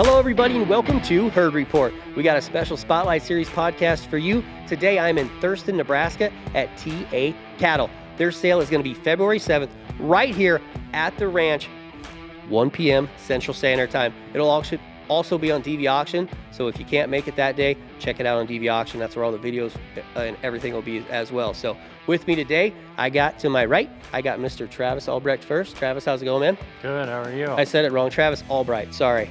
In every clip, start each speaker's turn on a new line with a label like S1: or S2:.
S1: Hello, everybody, and welcome to Herd Report. We got a special Spotlight Series podcast for you. Today, I'm in Thurston, Nebraska at TA Cattle. Their sale is going to be February 7th, right here at the ranch, 1 p.m. Central Standard Time. It'll also be on DV Auction, so if you can't make it that day, check it out on DV Auction. That's where all the videos and everything will be as well. So with me today, I got to my right, I got Mr. Travis Albright first. Travis, how's it going, man?
S2: Good, how are you?
S1: I said it wrong. Travis Albright, sorry.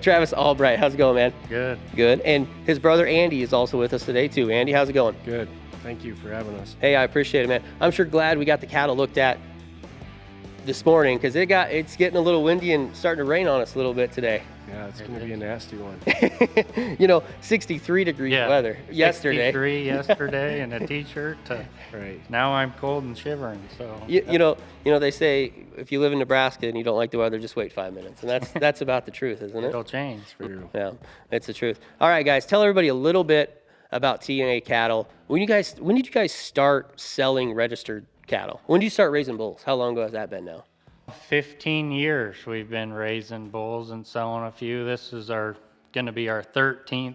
S1: Travis Albright, how's it going, man?
S2: Good.
S1: Good. And his brother Andy is also with us today too. Andy, how's it going?
S3: Good. Thank you for having us.
S1: Hey, I appreciate it, man. I'm sure glad we got the cattle looked at this morning because it's getting a little windy and starting to rain on us a little bit today.
S3: Yeah, it's going to be a nasty one.
S1: 63 degree weather yesterday.
S2: 63 yesterday in a t-shirt.
S3: Right.
S2: Now I'm cold and shivering. So
S1: you know, they say if you live in Nebraska and you don't like the weather, just wait 5 minutes, and that's about the truth, isn't it?
S2: It'll change.
S1: Yeah, it's the truth. All right, guys, tell everybody a little bit about TNA cattle. When did you guys start selling registered cattle? When did you start raising bulls? How long ago has that been now?
S2: 15 years we've been raising bulls and selling a few. This is going to be our 13th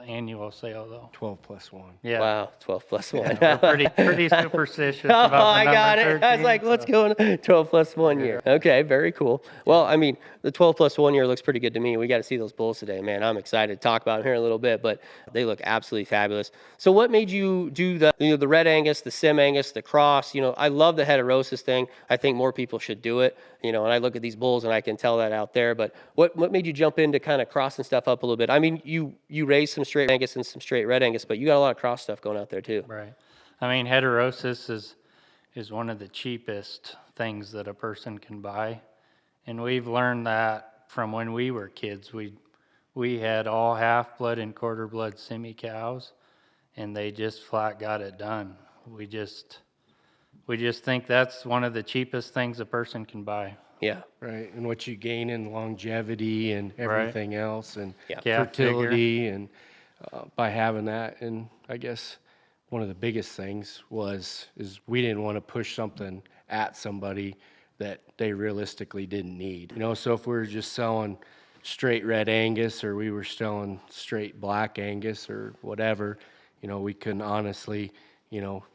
S2: annual sale, though.
S3: 12 plus 1.
S1: Yeah. Wow, 12 plus 1.
S2: Yeah, we're pretty superstitious about the
S1: I got it.
S2: 13,
S1: I was like, let's go on 12 plus 1 year. Okay, very cool. Well, I mean, the 12 plus 1 year looks pretty good to me. We got to see those bulls today, man. I'm excited to talk about them here in a little bit, but they look absolutely fabulous. So what made you do the Red Angus, the Sim Angus, the cross? I love the heterosis thing. I think more people should do it. And I look at these bulls and I can tell that out there. But what made you jump into kind of crossing stuff up a little bit? I mean, you raised some straight Angus and some straight Red Angus, but you got a lot of cross stuff going out there too.
S2: Right. I mean, heterosis is one of the cheapest things that a person can buy. And we've learned that from when we were kids. We had all half-blood and quarter-blood semi cows, and they just flat got it done. We just think that's one of the cheapest things a person can buy.
S1: Yeah.
S3: Right. And what you gain in longevity and everything else, and
S2: Yeah,
S3: fertility, and by having that. And I guess one of the biggest things is we didn't want to push something at somebody that they realistically didn't need. So if we were just selling straight Red Angus, or we were selling straight Black Angus or whatever, we couldn't honestly,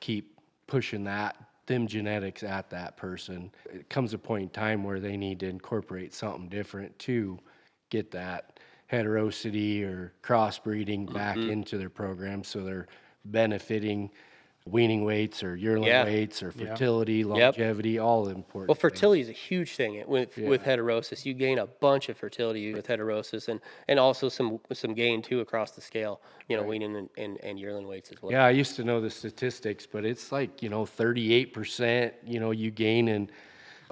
S3: keep pushing them genetics at that person. It comes a point in time where they need to incorporate something different to get that heterosity or crossbreeding back into their program, so they're benefiting weaning weights or yearling weights or fertility, longevity, all important.
S1: Well, fertility is a huge thing with heterosis. You gain a bunch of fertility with heterosis, and also some gain too across the scale. Weaning and yearling weights as well.
S3: Yeah, I used to know the statistics, but it's like 38%. You gain in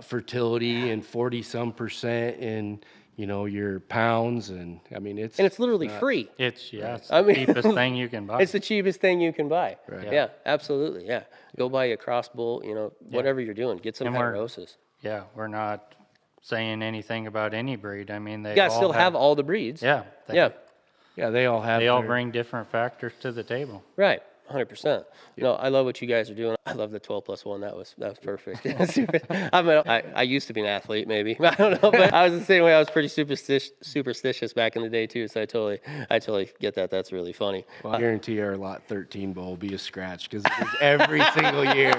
S3: fertility and 40-some% in your pounds, and I mean it's
S1: literally free.
S2: It's the cheapest thing you can buy.
S1: It's the cheapest thing you can buy.
S3: Right.
S1: Yeah, absolutely. Yeah, go buy a cross bull. Whatever you're doing, get some heterosis.
S2: Yeah, we're not saying anything about any breed. I mean, they
S1: still have all the breeds.
S2: Yeah.
S3: They all have.
S2: They all bring different factors to the table.
S1: Right. 100%. No, I love what you guys are doing. I love the 12 plus 1. That was perfect. I used to be an athlete, maybe. I don't know, but I was the same way. I was pretty superstitious back in the day too. So I totally get that. That's really funny.
S3: Well, I guarantee our lot 13 bull will be a scratch, because every single year,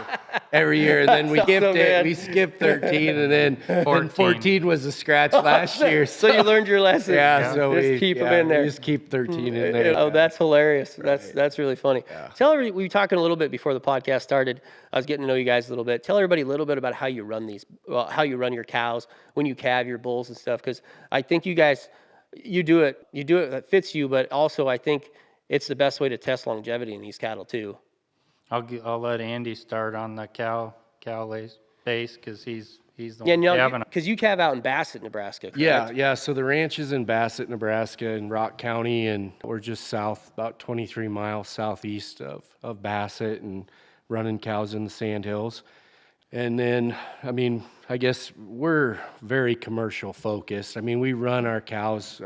S3: and then we skipped it. We skipped 13, and then 14 was a scratch last year.
S1: So you learned your lesson.
S3: Yeah. So
S1: just keep them in there.
S3: Just keep 13 in there.
S1: Oh, that's hilarious.
S3: Right.
S1: That's really funny.
S3: Yeah.
S1: Tell everybody, we were talking a little bit before the podcast started. I was getting to know you guys a little bit. Tell everybody a little bit about how you run how you run your cows, when you calve your bulls and stuff, because I think you guys, you do it that fits you, but also I think it's the best way to test longevity in these cattle too.
S2: I'll let Andy start on the cow base, because he's the one calving.
S1: Because you calve out in Bassett, Nebraska, correct?
S3: Yeah. So the ranch is in Bassett, Nebraska, in Rock County, and we're just south, about 23 miles southeast of Bassett, and running cows in the Sandhills. And then, I guess we're very commercial focused. We run our cows,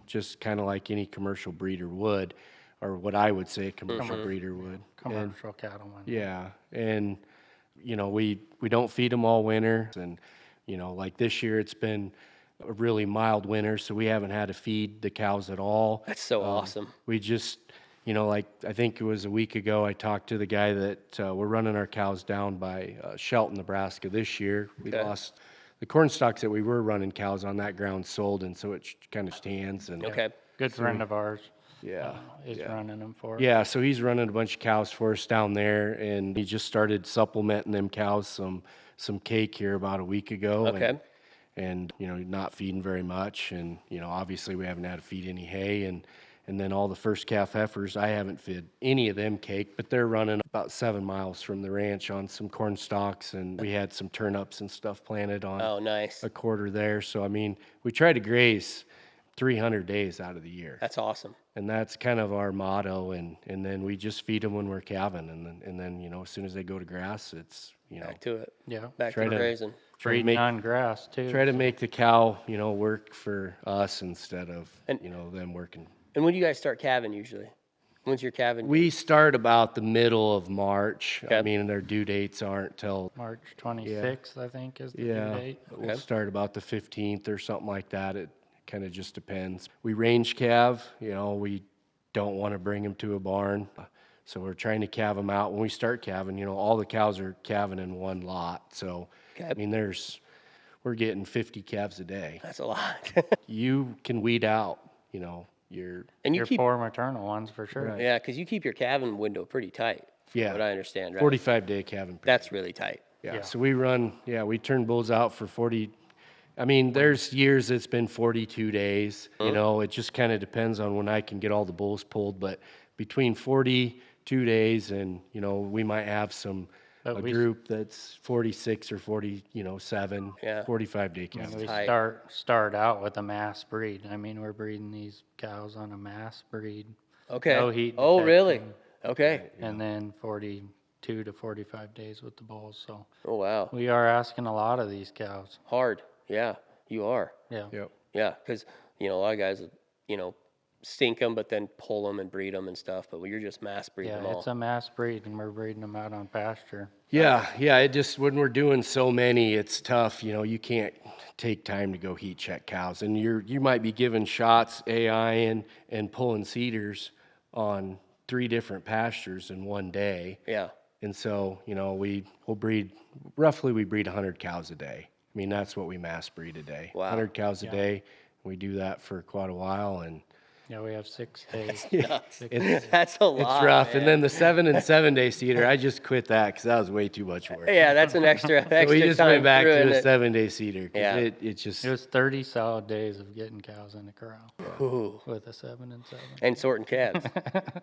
S3: just kind of like any commercial breeder would, or what I would say a commercial breeder would.
S2: Commercial cattlemen.
S3: Yeah, and we don't feed them all winter, and like this year it's been a really mild winter, so we haven't had to feed the cows at all.
S1: That's so awesome.
S3: We just, like I think it was a week ago, I talked to the guy that we're running our cows down by Shelton, Nebraska this year. We
S1: Okay.
S3: lost the corn stalks that we were running cows on that ground sold, and so it kind of stands. And
S1: Okay.
S2: Good friend of ours
S3: yeah,
S2: is running them for us.
S3: yeah. So he's running a bunch of cows for us down there, and he just started supplementing them cows some cake here about a week ago.
S1: Okay.
S3: And not feeding very much, and obviously we haven't had to feed any hay, and then all the first calf heifers, I haven't fed any of them cake, but they're running about 7 miles from the ranch on some corn stalks, and we had some turnips and stuff planted on
S1: Oh, nice.
S3: a quarter there. So I mean, we try to graze 300 days out of the year,
S1: That's awesome.
S3: and that's kind of our motto. And then we just feed them when we're calving, and then as soon as they go to grass, it's
S1: Back to it.
S2: Yeah.
S1: Back
S3: Try
S1: to
S3: to-
S1: grazing.
S3: try to
S2: Breeding
S3: make
S2: on grass too.
S3: try to make the cow work for us instead of
S1: And-
S3: them working.
S1: And when do you guys start calving usually? When's your calving?
S3: We start about the middle of March. I
S1: Okay.
S3: mean, their due dates aren't till
S2: March 26th, I think, is the due
S3: yeah.
S2: date.
S3: We'll start about the 15th or something like that. It kind of just depends. We range calve. We don't want to bring them to a barn, so we're trying to calve them out. When we start calving, all the cows are calving in one lot. So
S1: Okay.
S3: I mean, we're getting 50 calves a day.
S1: That's a lot.
S3: You can weed out, your
S1: And you
S2: Your
S1: keep,
S2: poor maternal ones for sure.
S3: Right.
S1: yeah, because you keep your calving window pretty tight. From
S3: Yeah.
S1: what I understand, right?
S3: 45-day calving period.
S1: That's really tight.
S3: Yeah.
S2: Yeah.
S3: So we turn bulls out for 40. I mean, there's years it's been 42 days. It just kind of depends on when I can get all the bulls pulled. But between 42 days and, we might have
S2: But
S3: a
S2: we-
S3: group that's 46 or 47,
S1: Yeah.
S3: 45-day
S2: I mean,
S3: calves.
S2: we
S1: tight.
S2: start out with a mass breed. I mean, we're breeding these cows on a mass breed.
S1: Okay.
S2: No heat
S1: Oh, really?
S2: detection,
S1: Okay.
S2: And then 42 to 45 days with the bulls. So
S1: Oh, wow.
S2: we are asking a lot of these cows.
S1: Hard. Yeah, you are.
S2: Yeah.
S3: Yep.
S1: Yeah, because, a lot of guys, stink them, but then pull them and breed them and stuff. But you're just mass breeding
S2: Yeah,
S1: them all.
S2: it's a mass breed, and we're breeding them out on pasture.
S3: Yeah. It just, when we're doing so many, it's tough. You can't take time to go heat check cows. And you might be giving shots, AI, and pulling cedars on 3 different pastures in one day.
S1: Yeah.
S3: And so, we'll breed, roughly we breed 100 cows a day. I mean, that's what we mass breed a day.
S1: Wow.
S3: 100 cows a day. We do that for quite a while, and
S2: Yeah, we have 6 days.
S1: Nuts.
S2: 6 days.
S1: That's a lot.
S3: it's rough.
S1: man.
S3: And then the 7 and 7 day cedar, I just quit that because that was way too much work.
S1: Yeah, that's an extra
S3: So we just
S1: time
S3: went back
S1: through,
S3: to
S1: isn't
S3: a
S1: it?
S3: 7-day cedar. 'Cause
S1: Yeah.
S3: it just,
S2: It was 30 solid days of getting cows in the corral
S1: Ooh.
S2: with a 7 and 7.
S1: And sorting calves.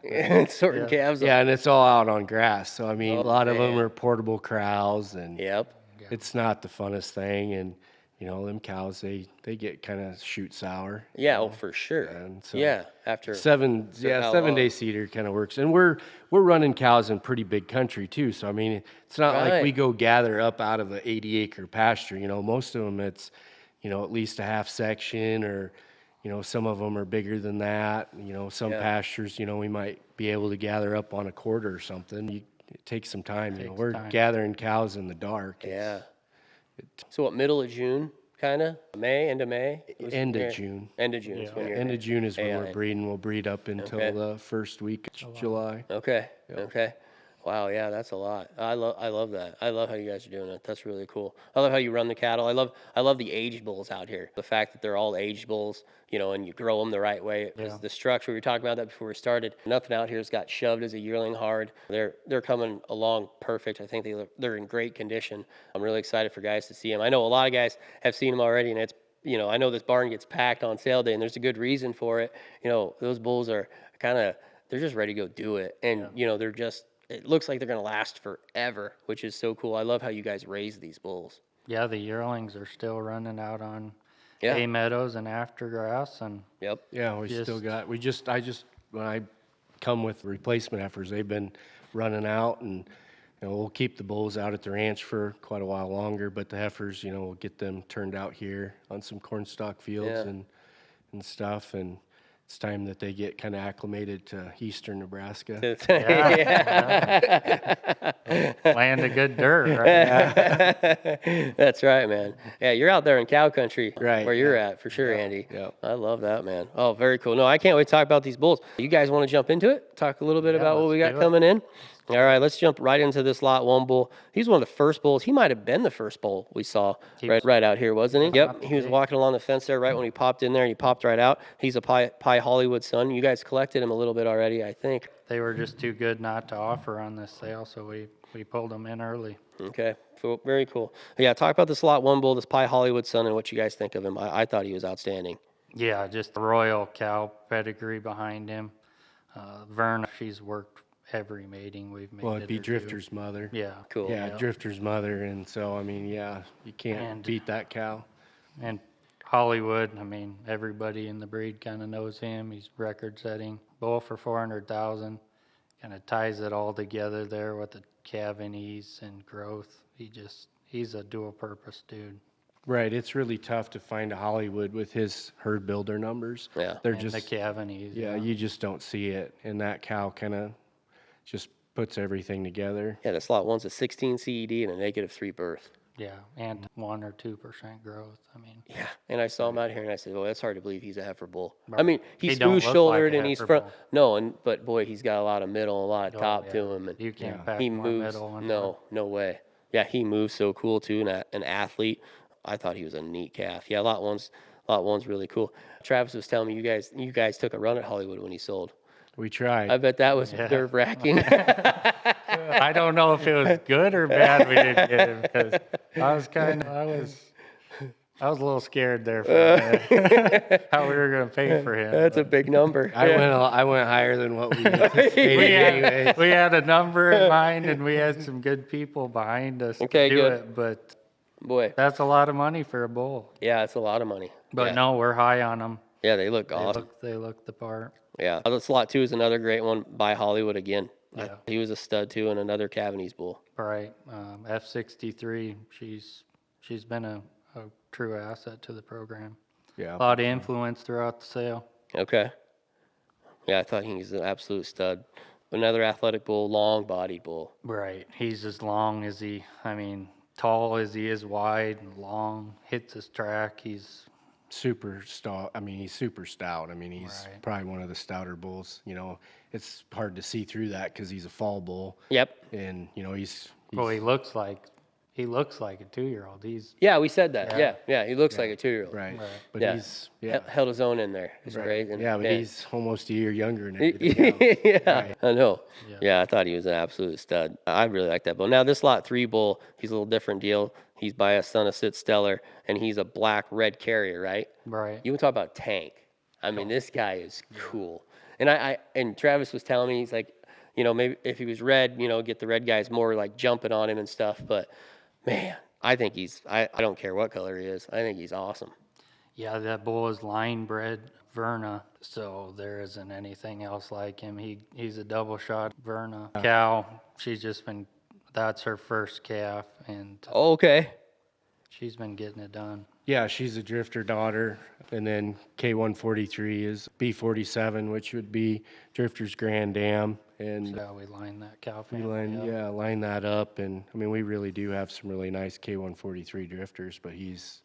S1: And sorting calves.
S3: yeah, and it's all out on grass. So, I mean, a lot of them
S1: man.
S3: are portable corrals, and
S1: Yep.
S3: it's not the funnest thing. And, them cows, they get kind of shoot sour.
S1: Yeah, oh, for sure.
S3: And so
S1: Yeah, after. how
S3: 7-day
S1: long?
S3: cedar kind of works. And we're running cows in pretty big country too. So I mean, it's not like we
S1: Right.
S3: go gather up out of an 80-acre pasture. Most of them it's at least a half section, or some of them are bigger than that. Some
S1: Yeah.
S3: pastures we might be able to gather up on a quarter or something. It takes some time.
S2: Takes
S3: We're
S2: time.
S3: gathering cows in the dark.
S1: Yeah. So what, middle of June, kind of? May, end of May?
S3: End
S1: Yeah.
S3: of June.
S1: End of June is
S2: Yeah.
S1: when you're.
S3: End of June is when
S1: AI.
S3: we're breeding. We'll breed up until
S1: Okay.
S3: the first week of July.
S1: Okay. Okay. Wow. Yeah, that's a lot. I love that. I love how you guys are doing it. That's really cool. I love how you run the cattle. I love the aged bulls out here. The fact that they're all aged bulls, and you grow them the right way. Because
S2: Yeah.
S1: the structure, we were talking about that before we started. Nothing out here's got shoved as a yearling hard. They're coming along perfect. I think they're in great condition. I'm really excited for guys to see them. I know a lot of guys have seen them already, and it's I know this barn gets packed on sale day, and there's a good reason for it. Those bulls are they're just ready to go do it, and they're just. It looks like they're going to last forever, which is so cool. I love how you guys raise these bulls.
S2: Yeah, the yearlings are still running out on
S1: Yeah.
S2: hay meadows and after grass, and
S1: Yep.
S3: Yeah, we still
S2: Just-
S3: got, when I come with replacement heifers, they've been running out, and, we'll keep the bulls out at the ranch for quite a while longer, but the heifers, we'll get them turned out here on some corn stalk fields
S1: Yeah.
S3: and stuff, and it's time that they get kind of acclimated to eastern Nebraska.
S2: Land of good dirt, right?
S1: That's right, man. Yeah, you're out there in cow country,
S3: Right,
S1: where you're
S3: yeah.
S1: at, for sure, Andy.
S3: Yep.
S1: I love that, man. Oh, very cool. No, I can't wait to talk about these bulls. You guys want to jump into it? Talk a little bit about what
S2: let's
S1: we got
S2: do it.
S1: coming in? All right, let's jump right into this lot 1 bull. He's one of the first bulls. He might have been the first bull we saw right out here, wasn't he? Yep, he was walking along the fence there right when he popped in there, and he popped right out. He's a Pie Hollywood son. You guys collected him a little bit already, I think.
S2: They were just too good not to offer on this sale, so we pulled them in early.
S1: Okay, so very cool. Yeah, talk about this lot 1 bull, this Pie Hollywood son, and what you guys think of him. I thought he was outstanding.
S2: Yeah, just a royal cow pedigree behind him. Verna, she's worked every mating we've made.
S3: Well, it'd be
S2: her do.
S3: Drifter's mother.
S2: Yeah.
S1: Cool.
S3: Yeah, Drifter's mother. And so, I mean, yeah, you can't beat that cow.
S2: And Hollywood, I mean, everybody in the breed kind of knows him. He's record-setting bull for 400,000. Kind of ties it all together there with the calving ease and growth. He's a dual-purpose dude.
S3: Right, it's really tough to find a Hollywood with his herd builder numbers.
S1: Yeah.
S3: They're
S2: And
S3: just
S2: the calving ease.
S3: yeah, you just don't see it, and that cow kind of just puts everything together.
S1: Yeah, this lot 1's a 16 CED and a -3 birth.
S2: Yeah, and 1 or 2% growth. I mean,
S1: Yeah, and I saw him out here, and I said, "Well, that's hard to believe he's a heifer bull." I mean, he's
S2: He don't look like
S1: smooth-shouldered
S2: a
S1: and he's
S2: heifer
S1: front.
S2: bull.
S1: No, but boy, he's got a lot of middle, a lot of top
S2: yeah.
S1: to him, and
S2: You can't
S3: Yeah.
S2: pack
S1: he
S2: more
S1: moves.
S2: middle. in
S1: No way. Yeah, he moves so cool too, and an athlete. I thought he was a neat calf. Yeah, lot one's really cool. Travis was telling me you guys took a run at Hollywood when he sold.
S3: We tried.
S1: I bet that was nerve-wracking.
S2: I don't know if it was good or bad we didn't get him, because I was a little scared there for a minute, how we were going to pay for him.
S1: That's a big number.
S3: I went higher than what we anticipated anyway.
S2: We had a number in mind, and we had some good people behind us
S1: Okay,
S2: to do
S1: good.
S2: it, but
S1: Boy,
S2: that's a lot of money for a bull.
S1: yeah, it's a lot of money.
S2: But
S1: yeah.
S2: no, we're high on them.
S1: Yeah, they look awesome.
S2: They look the part.
S1: Yeah, this lot 2 is another great one by Hollywood again.
S2: Yeah.
S1: He was a stud too, and another Cavanese bull.
S2: Right. F63, she's been a true asset to the program.
S3: Yeah.
S2: A lot of influence throughout the sale.
S1: Okay. Yeah, I thought he was an absolute stud. Another athletic bull, long-bodied bull.
S2: Right. He's as long as tall as he is wide and long, hits his track. He's
S3: Super stout. I mean, he's super stout. I mean, he's
S2: Right.
S3: probably one of the stouter bulls. You know, it's hard to see through that because he's a fall bull.
S1: Yep.
S3: And, you know, he's
S2: well, he looks like a 2-year-old. He's
S1: Yeah, we said that.
S2: Yeah.
S1: Yeah, he looks like a 2-year-old.
S3: right.
S2: Right.
S3: But
S1: Yeah.
S3: he's, yeah.
S1: Held his own in there. It's
S3: Right.
S1: great. And,
S3: Yeah, but he's almost a year younger than everything else.
S1: yeah, I know.
S2: Yeah.
S1: Yeah, I thought he was an absolute stud. I really like that bull. Now, this lot 3 bull, he's a little different deal. He's by a son of Sit Stellar, and he's a black-red carrier, right?
S2: right.
S1: You want to talk about tank. I mean, this guy is cool. And and Travis was telling me, he's like, you know, maybe if he was red, you know, get the red guys more like jumping on him and stuff. But man, I think I don't care what color he is. I think he's awesome.
S2: Yeah, that bull is line bred Verna, so there isn't anything else like him. He's a double shot Verna cow. That's her first calf, and
S1: Okay.
S2: she's been getting it done.
S3: Yeah, she's a drifter daughter. And then K143 is B47, which would be Drifter's Grand Dam. And
S2: So we line that cow
S3: we
S2: family up.
S3: line that up. And I mean, we really do have some really nice K143 drifters, but he's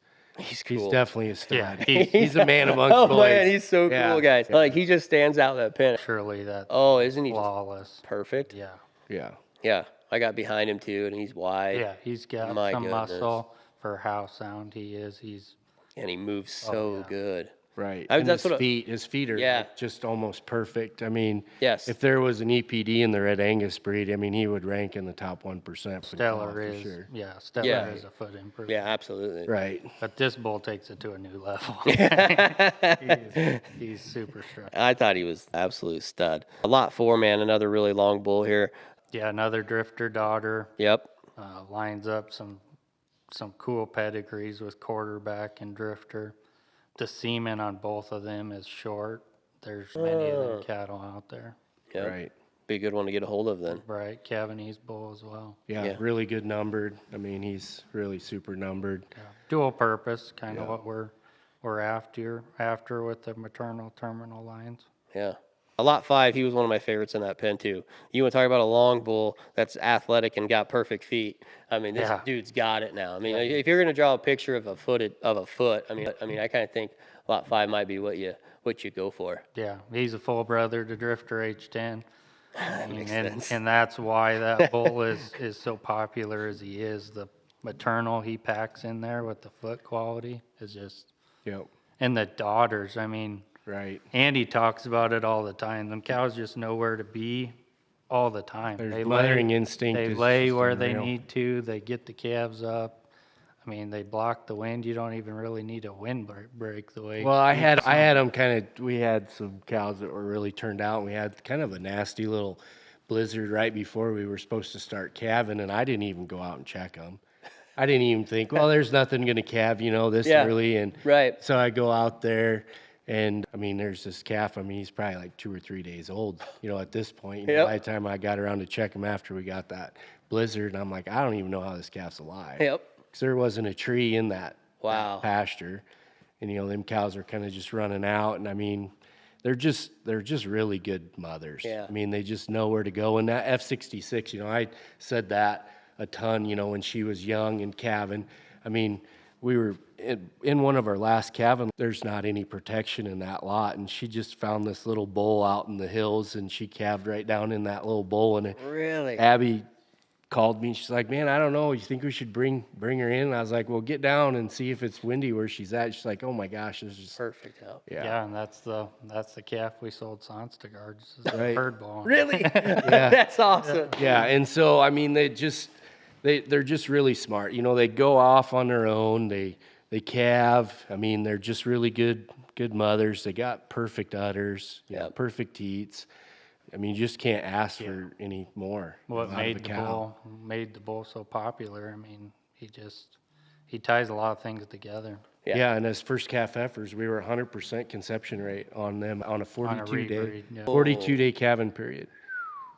S1: cool.
S3: definitely a stud.
S2: Yeah,
S3: He's a man amongst
S1: Oh
S3: boys.
S1: man, he's so
S3: Yeah,
S1: cool, guys.
S3: yeah.
S1: Like he just stands out in that pen.
S2: Surely that
S1: Oh, isn't he just
S2: flawless.
S1: perfect?
S2: Yeah.
S3: Yeah.
S1: Yeah. I got behind him too, and he's wide.
S2: Yeah, he's got
S1: My
S2: some
S1: goodness.
S2: muscle for how sound he is.
S1: And he moves so
S2: yeah.
S1: good.
S3: Right.
S1: I-
S3: And
S1: that's
S3: his
S1: what I-
S3: feet are
S1: Yeah.
S3: like just almost perfect. I mean,
S1: Yes.
S3: if there was an EPD in the Red Angus breed, I mean, he would rank in the top 1% for
S2: Stellar
S3: for
S2: is
S3: sure.
S2: Stellar
S1: Yeah.
S2: is a foot improvement.
S1: Yeah, absolutely.
S3: Right.
S2: But this bull takes it to a new level. he's super strong.
S1: I thought he was absolute stud. A lot 4, man. Another really long bull here.
S2: Yeah, another drifter daughter.
S1: Yep.
S2: Lines up some cool pedigrees with quarterback and drifter. The semen on both of them is short. There's many of them cattle out there.
S1: Yep.
S3: Right.
S1: Be a good one to get a hold of then.
S2: Right, Cavanese bull as well.
S3: Yeah,
S1: Yeah.
S3: really good numbered. I mean, he's really super numbered.
S2: Yeah. Dual purpose, kind of
S3: Yeah.
S2: what we're we're after with the maternal terminal lines.
S1: Yeah. A lot 5, he was one of my favorites in that pen too. You want to talk about a long bull that's athletic and got perfect feet. I mean, this
S2: Yeah.
S1: dude's got it now. I mean, if you're going to draw a picture of a foot, I mean, I kind of think lot 5 might be what you go for.
S2: Yeah, he's a full brother to Drifter H10.
S1: Makes
S2: and
S1: sense.
S2: and that's why that bull is so popular as he is. The maternal he packs in there with the foot quality is just,
S3: Yep.
S2: and the daughters, I mean,
S3: Right.
S2: Andy talks about it all the time. Them cows just know where to be all the time.
S3: Their
S2: They
S3: mothering
S2: lay,
S3: instinct
S2: they
S3: is
S2: lay
S3: just
S2: where they
S3: unreal.
S2: need to. They get the calves up. I mean, they block the wind. You don't even really need a wind break the way.
S3: Well, I had them kind of. We had some cows that were really turned out. We had kind of a nasty little blizzard right before we were supposed to start calving, and I didn't even go out and check them. I didn't even think, well, there's nothing going to calve, this
S1: Yeah,
S3: early, and
S1: right.
S3: So I go out there, and I mean, there's this calf. I mean, he's probably like 2 or 3 days old, at this point.
S1: Yep.
S3: By the time I got around to check him after we got that blizzard, and I'm like, I don't even know how this calf's alive.
S1: Yep.
S3: Because there wasn't a tree in that
S1: Wow.
S3: pasture, and them cows are kind of just running out, and I mean, they're just really good mothers.
S1: Yeah.
S3: I mean, they just know where to go. And that F66, I said that a ton, when she was young and calving. I mean, we were in one of our last calving. There's not any protection in that lot, and she just found this little bowl out in the hills, and she calved right down in that little bowl. And
S1: Really?
S3: Abby called me. She's like, man, I don't know. You think we should bring her in? And I was like, well, get down and see if it's windy where she's at. She's like, oh my gosh, this is
S1: Perfect out.
S2: Yeah, and that's the calf we sold Sonstegaards. Is the
S3: Right.
S2: herd bull.
S1: Really?
S3: Yeah.
S1: That's awesome.
S3: Yeah, and so I mean, they're just really smart. They go off on their own. They calve. I mean, they're just really good mothers. They got perfect udders.
S1: Yep.
S3: Perfect teats. I mean, you just can't ask for any more.
S2: What
S3: out of
S2: made
S3: a
S2: the
S3: cow.
S2: bull so popular? I mean, he ties a lot of things together.
S1: Yeah.
S3: Yeah, and as first calf heifers, we were 100% conception rate on them on a 42-day
S2: rebreed, yeah.
S3: 42-day calving period.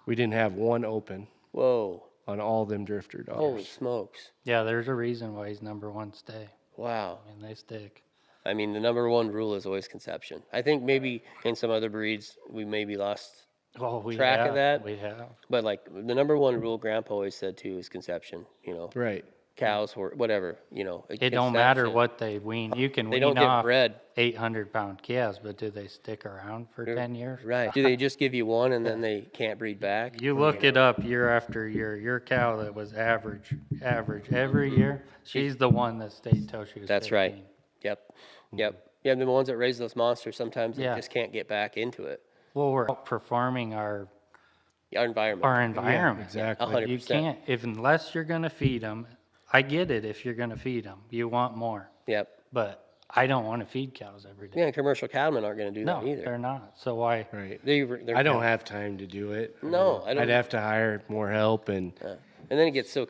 S3: We didn't have one open
S1: Whoa.
S3: on all them drifter daughters.
S1: Holy smokes.
S2: Yeah, there's a reason why he's number one stay.
S1: Wow.
S2: I mean, they stick.
S1: I mean, the number 1 rule is always conception. I think maybe in some other breeds we maybe lost
S2: Oh, we
S1: track
S2: have,
S1: of that.
S2: We have.
S1: But like the number 1 rule Grandpa always said too is conception.
S3: Right.
S1: Cows or whatever.
S2: It don't matter what they wean. You can
S1: They
S2: wean
S1: don't get
S2: off
S1: bred.
S2: 800-pound calves, but do they stick around for 10 years?
S1: Right. Do they just give you one and then they can't breed back?
S2: You look it up year after year. Your cow that was average every year, she's the one that stayed till she was
S1: That's
S2: 15.
S1: right. Yep. Yeah, the ones that raise those monsters sometimes they
S2: Yeah.
S1: just can't get back into it.
S2: Well, we're outperforming our
S1: Environment.
S3: Yeah, exactly.
S1: 100%.
S2: You can't, unless you're going to feed them. I get it if you're going to feed them. You want more.
S1: Yep.
S2: But I don't want to feed cows every day.
S1: Yeah, and commercial cattlemen aren't going to do
S2: No,
S1: that either.
S2: they're not. So why?
S3: Right.
S1: They're
S3: I don't have time to do it.
S1: No, I don't.
S3: I'd have to hire more help and
S1: And then it gets so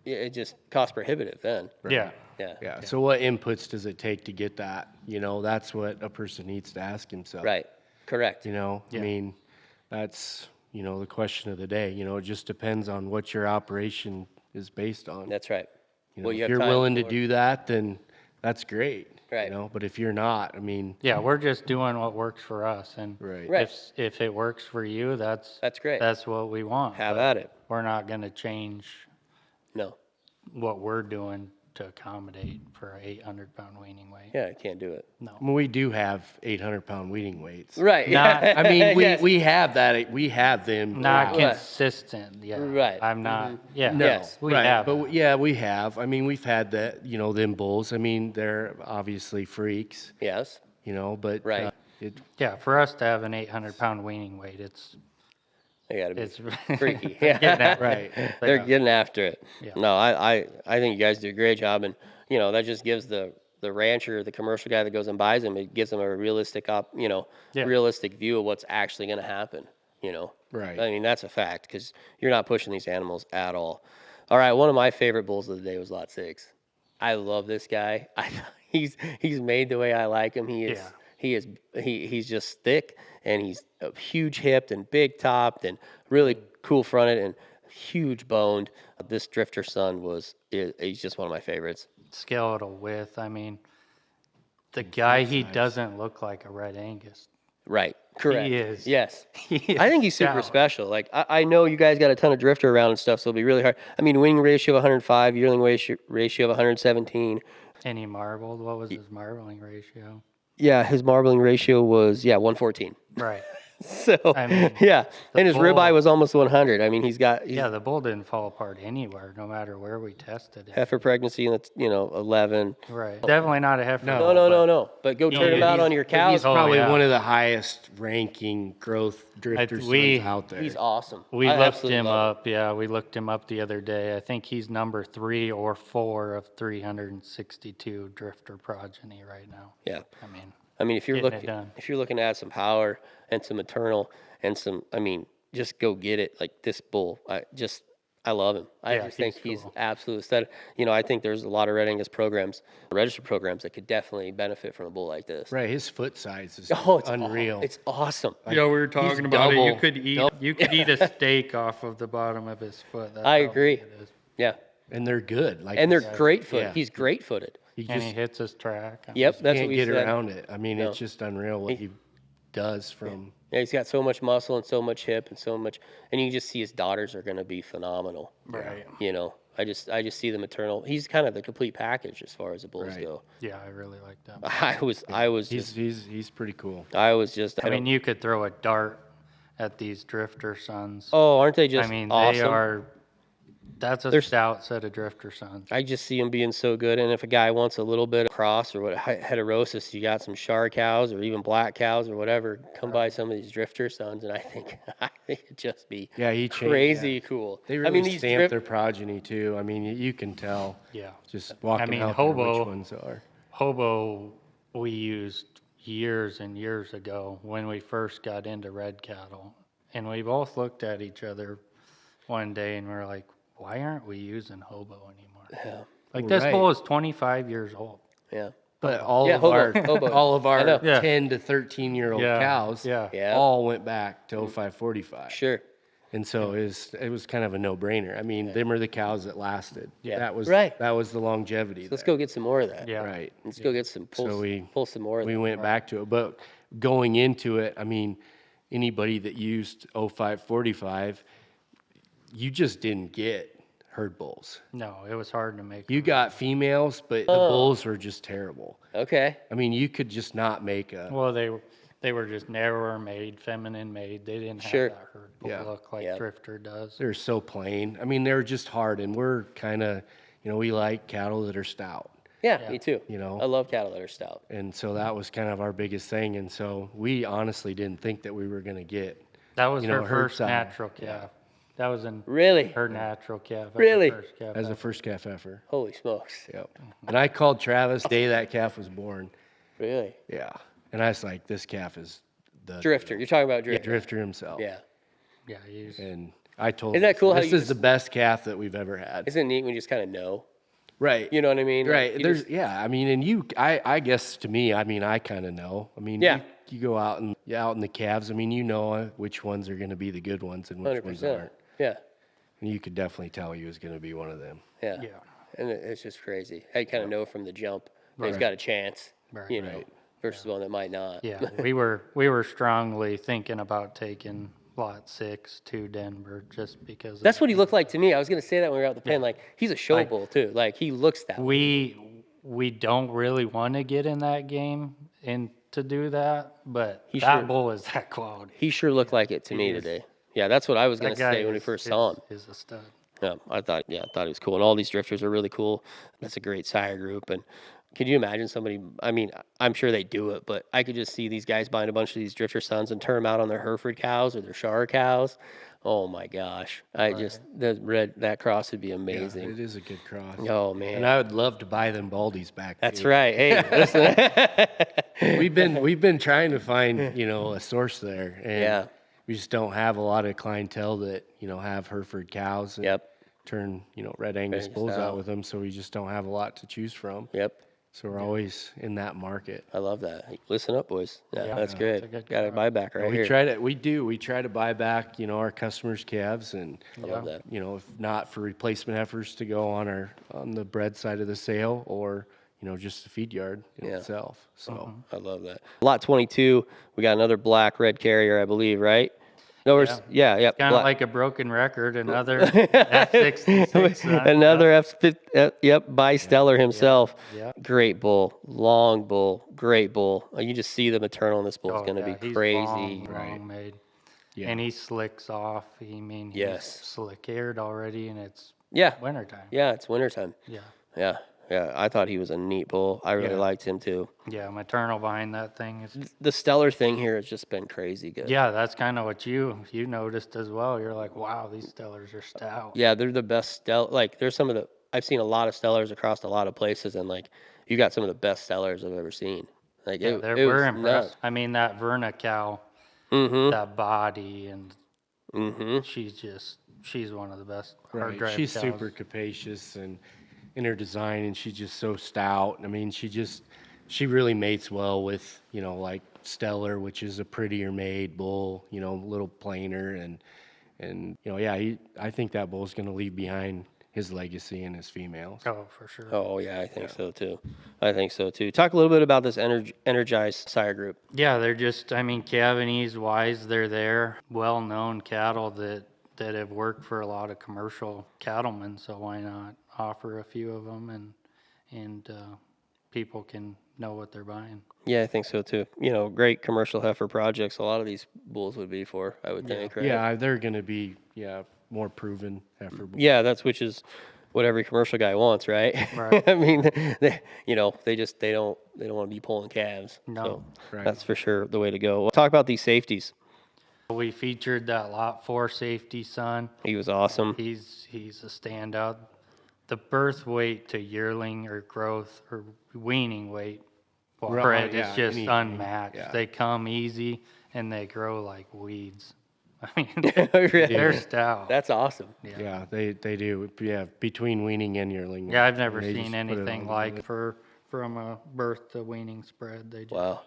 S1: it just cost prohibitive then.
S2: Yeah.
S1: Yeah.
S3: yeah. So what inputs does it take to get that? That's what a person needs to ask himself.
S1: Right. Correct.
S2: Yeah.
S3: I mean, that's the question of the day. It just depends on what your operation is based on.
S1: That's right. Well,
S3: If you're willing to do that, then that's great.
S1: Right.
S3: But if you're not, I mean,
S2: Yeah, we're just doing what works for us. And
S3: Right.
S1: Right.
S2: if it works for you, that's
S1: great.
S2: That's what we want.
S1: Have
S2: But
S1: at it.
S2: We're not going to change
S1: No.
S2: what we're doing to accommodate for an 800-pound weaning weight.
S1: Yeah, I can't do it.
S2: No.
S3: we do have 800-pound weaning weights.
S1: Right.
S2: Not-
S3: I mean,
S1: Yes.
S3: we have that. We have them.
S2: Not
S1: Right.
S2: consistent. Yeah.
S1: Right.
S2: I'm not. Yeah.
S1: No. Yes.
S2: We
S3: right,
S2: have.
S3: but yeah, we have. I mean, we've had that. Them bulls. I mean, they're obviously freaks.
S1: Yes.
S3: But
S1: Right.
S2: Yeah, for us to have an 800-pound weaning weight,
S1: They got to be
S2: it's
S1: freaky.
S2: getting
S1: Yeah.
S2: at-
S3: right.
S1: They're getting after it.
S2: Yeah.
S1: No, I think you guys do a great job, and that just gives the rancher, the commercial guy that goes and buys them, it gives them a realistic
S2: Yeah.
S1: realistic view of what's actually going to happen.
S3: Right.
S1: I mean, that's a fact because you're not pushing these animals at all. All right, one of my favorite bulls of the day was Lot 6. I love this guy. He's made the way I like him. He's just thick, and he's huge hipped and big topped and really cool fronted and huge boned. This drifter son he's just one of my favorites.
S2: skeletal width. I mean, The guy, he doesn't look like a Red Angus.
S1: Right. Correct.
S2: He is.
S1: Yes.
S2: He is
S1: I think he's super
S2: stout.
S1: special. Like, I know you guys got a ton of drifter around and stuff, so it'll be really hard. I mean, winning ratio of 105, yearling ratio of 117.
S2: And he marbled. What was his marbling ratio?
S1: Yeah, his marbling ratio was, 114.
S2: Right.
S1: So,
S2: I mean,
S1: yeah.
S2: the
S1: And his
S2: bull-
S1: ribeye was almost 100. I mean, he's
S2: Yeah, the bull didn't fall apart anywhere, no matter where we tested it.
S1: heifer pregnancy, 11.
S2: Right. Definitely not a heifer.
S3: No.
S2: bull,
S1: No. But go turn him out on your
S3: He's
S1: cows.
S3: probably
S2: yeah.
S3: one of the highest ranking growth drifter
S2: we-
S3: sons out there.
S1: He's awesome.
S2: We
S1: I
S2: looked
S1: absolutely
S2: him
S1: love
S2: up. Yeah, we looked him up the other day. I think he's number 3 or 4 of 362 drifter progeny right now.
S1: Yeah.
S2: I mean,
S1: If you're
S2: Getting it
S1: looking,
S2: done.
S1: if you're looking at some power and some maternal and some, just go get it. Like this bull, I love him. I
S2: Yeah,
S1: just think
S2: he's
S1: he's
S2: cool.
S1: absolute stud. I think there's a lot of Red Angus programs, registered programs that could definitely benefit from a bull like this.
S3: Right, his foot size is
S1: Oh, it's
S3: unreal.
S1: It's awesome.
S2: Yeah, we were talking
S3: about it. You
S2: You could eat a steak off of the bottom of his foot. That's
S1: I
S2: how
S1: agree.
S2: big it is.
S1: Yeah,
S3: And they're good. Like
S1: and they're
S3: it's-
S1: great footed.
S3: yeah.
S1: He's great footed.
S3: You
S2: And
S3: just
S2: he hits his track.
S1: Yep, that's
S3: can't
S1: what we
S3: get
S1: said.
S3: around it. I mean,
S1: No.
S3: it's just unreal what he does from.
S1: Yeah, he's got so much muscle and so much hip and so much, and you can just see his daughters are going to be phenomenal.
S2: Right.
S1: I just see the maternal. He's kind of the complete package as far as the bulls
S3: Right.
S1: go.
S2: Yeah, I really like that.
S1: I was
S3: He's
S1: just,
S3: he's pretty cool.
S1: I was just.
S2: I mean, you could throw a dart at these drifter sons.
S1: oh, aren't they just
S2: I mean,
S1: awesome?
S2: they are. That's a stout set of drifter sons.
S1: I just see them being so good. And if a guy wants a little bit of cross or heterosis, you got some Shar cows or even black cows or whatever, come by some of these drifter sons, and I think it'd just be
S3: He changed.
S1: crazy cool.
S3: They really
S1: these
S3: stamp their progeny too. I mean, you can tell.
S2: Yeah.
S3: Just walking
S2: mean,
S3: out there
S2: Hobo-
S3: which ones are.
S2: Hobo, we used years and years ago when we first got into red cattle. And we both looked at each other one day and we're like, why aren't we using Hobo anymore?
S1: Yeah.
S2: Like this
S3: Right.
S2: bull is 25 years old.
S1: Yeah.
S3: But all
S1: Yeah,
S3: of
S1: hobo,
S3: our
S1: hobo.
S3: all of
S1: I know.
S3: our
S2: Yeah.
S3: 10 to 13-year-old
S2: Yeah,
S3: cows
S2: yeah.
S1: Yeah.
S3: all went back to 0545.
S1: Sure.
S3: And so it was kind of a no-brainer. I mean, them are the cows that lasted.
S1: Yeah.
S3: That was
S1: Right.
S3: that was the longevity.
S1: Let's
S3: there.
S1: go get some more of that.
S2: Yeah.
S3: Right.
S1: Let's go get some pull,
S3: So
S1: pull some more of
S3: We
S1: that.
S3: went back to it, but going into it, I mean, anybody that used 0545, you just didn't get herd bulls.
S2: No, it was hard to make.
S3: You got females, but the bulls were just terrible.
S1: Okay.
S3: I mean, you could just not make a.
S2: Well, they were just narrower made, feminine made. They didn't
S1: Sure.
S2: have that herd bull
S3: Yeah.
S2: look like
S1: Yeah.
S2: drifter does.
S3: They're so plain. I mean, they're just hard, and we're kind of, we like cattle that are stout,
S1: Yeah, me too.
S3: you know.
S1: I love cattle that are stout.
S3: And so that was kind of our biggest thing. And so we honestly didn't think that we were going to get.
S2: That was
S3: You know,
S2: her
S3: herd
S2: first
S3: size.
S2: natural calf. That was in
S1: Really?
S2: her natural calf. as her
S1: Really?
S2: first calf.
S3: As a first calf heifer.
S1: Holy smokes.
S3: Yep. And I called Travis the day that calf was born.
S1: Really?
S3: Yeah. And I was like, this calf is the
S1: Drifter. You're talking about drifter.
S3: drifter himself.
S1: Yeah.
S2: Yeah, he's
S3: And I told
S1: Isn't that
S3: him,
S1: cool how
S3: this
S1: you
S3: is
S1: just-
S3: the best calf that we've ever had.
S1: Isn't it neat when you just kind of know?
S3: Right.
S1: You know what I mean? Like,
S3: Right.
S1: you
S3: There's
S1: just-
S3: I mean, and I guess to me, I mean, I kind of know. I mean,
S1: Yeah.
S3: you go out and out in the calves. I mean, you know which ones are going to be the good ones and which ones
S1: 100%.
S3: aren't.
S1: Yeah.
S3: And you could definitely tell he was going to be one of them.
S1: Yeah.
S2: yeah.
S1: And it's just crazy. I kind of know from the jump that he's
S3: Right.
S1: got a chance,
S2: Right.
S1: you know, versus one that might not.
S2: Yeah, we were strongly thinking about taking lot 6 to Denver just because of
S1: That's what he looked like to me. I was going to say that when we were out the pen. Like, he's a show bull, too. Like, he looks that way.
S2: we don't really want to get in that game and to do that, but
S1: He
S2: that
S1: sure-
S2: bull is that quality.
S1: He sure looked like it to me
S2: He is.
S1: today. Yeah, that's what I was going
S2: That
S1: to
S2: guy
S1: say when we first saw him.
S2: is a stud.
S1: Yeah, I thought he was cool. And all these drifters are really cool. That's a great sire group. And could you imagine somebody, I mean, I'm sure they do it, but I could just see these guys buying a bunch of these drifter sons and turn them out on their Hereford cows or their Shar cows. Oh my gosh. That cross would be
S3: Yeah,
S1: amazing.
S3: it is a good cross.
S1: Oh man.
S3: And I would love to buy them baldies back.
S1: That's
S3: too.
S1: right. Hey, listen.
S3: We've been trying to find, a source there. And
S1: Yeah.
S3: we just don't have a lot of clientele that, have Hereford cows and
S1: Yep.
S3: turn, Red Angus
S1: Angus
S3: bulls
S1: out.
S3: out with them. So we just don't have a lot to choose from.
S1: Yep.
S3: So we're always in that market.
S1: I love that. Listen up, boys. Yeah,
S2: Yeah,
S1: that's
S2: yeah,
S1: great.
S2: it's a good
S1: Got a
S2: crop.
S1: buyback right here.
S3: We try to buy back, our customers' calves and,
S1: I love that.
S3: if not for replacement heifers to go on the bred side of the sale or, just the feed yard in itself. So
S1: I love that. Lot 22, we got another black red carrier, I believe, right? No, yeah.
S2: Kind of like a broken record, another F66 son.
S1: Another by Stellar himself.
S2: Yep.
S1: Great bull, long bull, great bull. You just see the maternal in this bull is going to be
S2: He's
S1: crazy.
S2: long made.
S3: Yeah.
S2: And he slicks off. He's slick haired already, and it's wintertime.
S1: Yeah, it's wintertime.
S2: Yeah.
S1: Yeah. I thought he was a neat bull. I really liked him too.
S2: Yeah, maternal behind that thing is.
S1: The Stellar thing here has just been crazy good.
S2: Yeah, that's kind of what you noticed as well. You're like, wow, these Stellars are stout.
S1: Yeah, they're the best Like, there's some of the. I've seen a lot of Stellars across a lot of places, and like, you got some of the best Stellars I've ever seen. Like,
S2: we're impressed. Nuts. That Verna cow, that body, and she's one of the best.
S3: Right. She's cows. Super capacious and in her design, and she's just so stout. She really mates well with, like Stellar, which is a prettier made bull, a little plainer, and I think that bull's going to leave behind his legacy and his females.
S2: Oh, for sure.
S1: Oh, yeah, I think so too. Talk a little bit about this energized sire group.
S2: Yeah, they're just, Cavanese wise, they're there. Well-known cattle that have worked for a lot of commercial cattlemen, so why not offer a few of them and people can know what they're buying.
S1: Yeah, I think so too. Great commercial heifer projects. A lot of these bulls would be for, I would think, right?
S3: Yeah, they're going to be more proven heifer bulls.
S1: Yeah, which is what every commercial guy wants, right?
S2: Right.
S1: they don't want to be pulling calves.
S2: No,
S1: so that's for sure the way to go. We'll talk about these safeties.
S2: We featured that lot 4 safety son.
S1: He was awesome.
S2: He's a standout. The birth weight to yearling or growth or weaning weight, bred is just unmatched. Yeah. They come easy and they grow like weeds. They're stout.
S1: That's awesome.
S3: Yeah, they do. Yeah, between weaning and yearling.
S2: Yeah, I've never seen anything like from a birth to weaning spread. They just,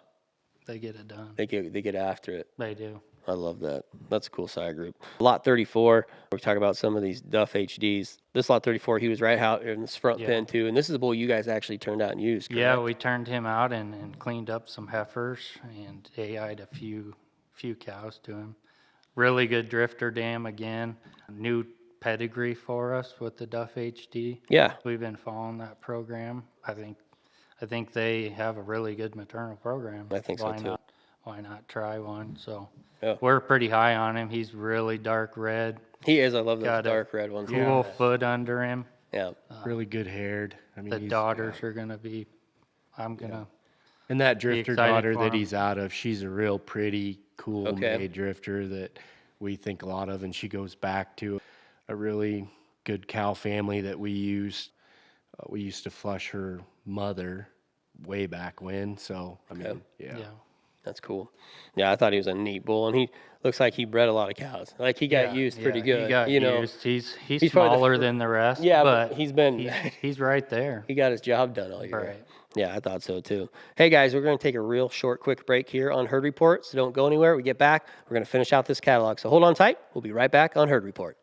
S2: they get it done.
S1: They get after it.
S2: They do.
S1: I love that. That's a cool sire group. Lot 34, we talk about some of these Duff HDs. This lot 34, he was right out in this front pen too. And this is a bull you guys actually turned out and used, correct?
S2: Yeah, we turned him out and cleaned up some heifers and AI'd a few cows to him. Really good drifter dam again. New pedigree for us with the Duff HD.
S1: Yeah.
S2: We've been following that program. I think they have a really good maternal program.
S1: I think so too.
S2: Why not try one? So we're pretty high on him. He's really dark red.
S1: He is. I love those dark red ones.
S2: Cool foot under him.
S1: Yeah.
S3: Really good haired.
S2: The daughters are going to be, I'm going to.
S3: And that drifter daughter that he's out of, she's a real pretty, cool made drifter that we think a lot of. And she goes back to a really good cow family that we used. We used to flush her mother way back when. So, yeah.
S1: That's cool. Yeah, I thought he was a neat bull, and he looks like he bred a lot of cows. Like he got used pretty good.
S2: He got used. He's smaller than the rest.
S1: Yeah,
S2: but
S1: he's
S2: right there.
S1: He got his job done all year.
S2: Right.
S1: Yeah, I thought so too. Hey guys, we're going to take a real short, quick break here on Herd Report, so don't go anywhere. We get back, we're going to finish out this catalog. So hold on tight. We'll be right back on Herd Report.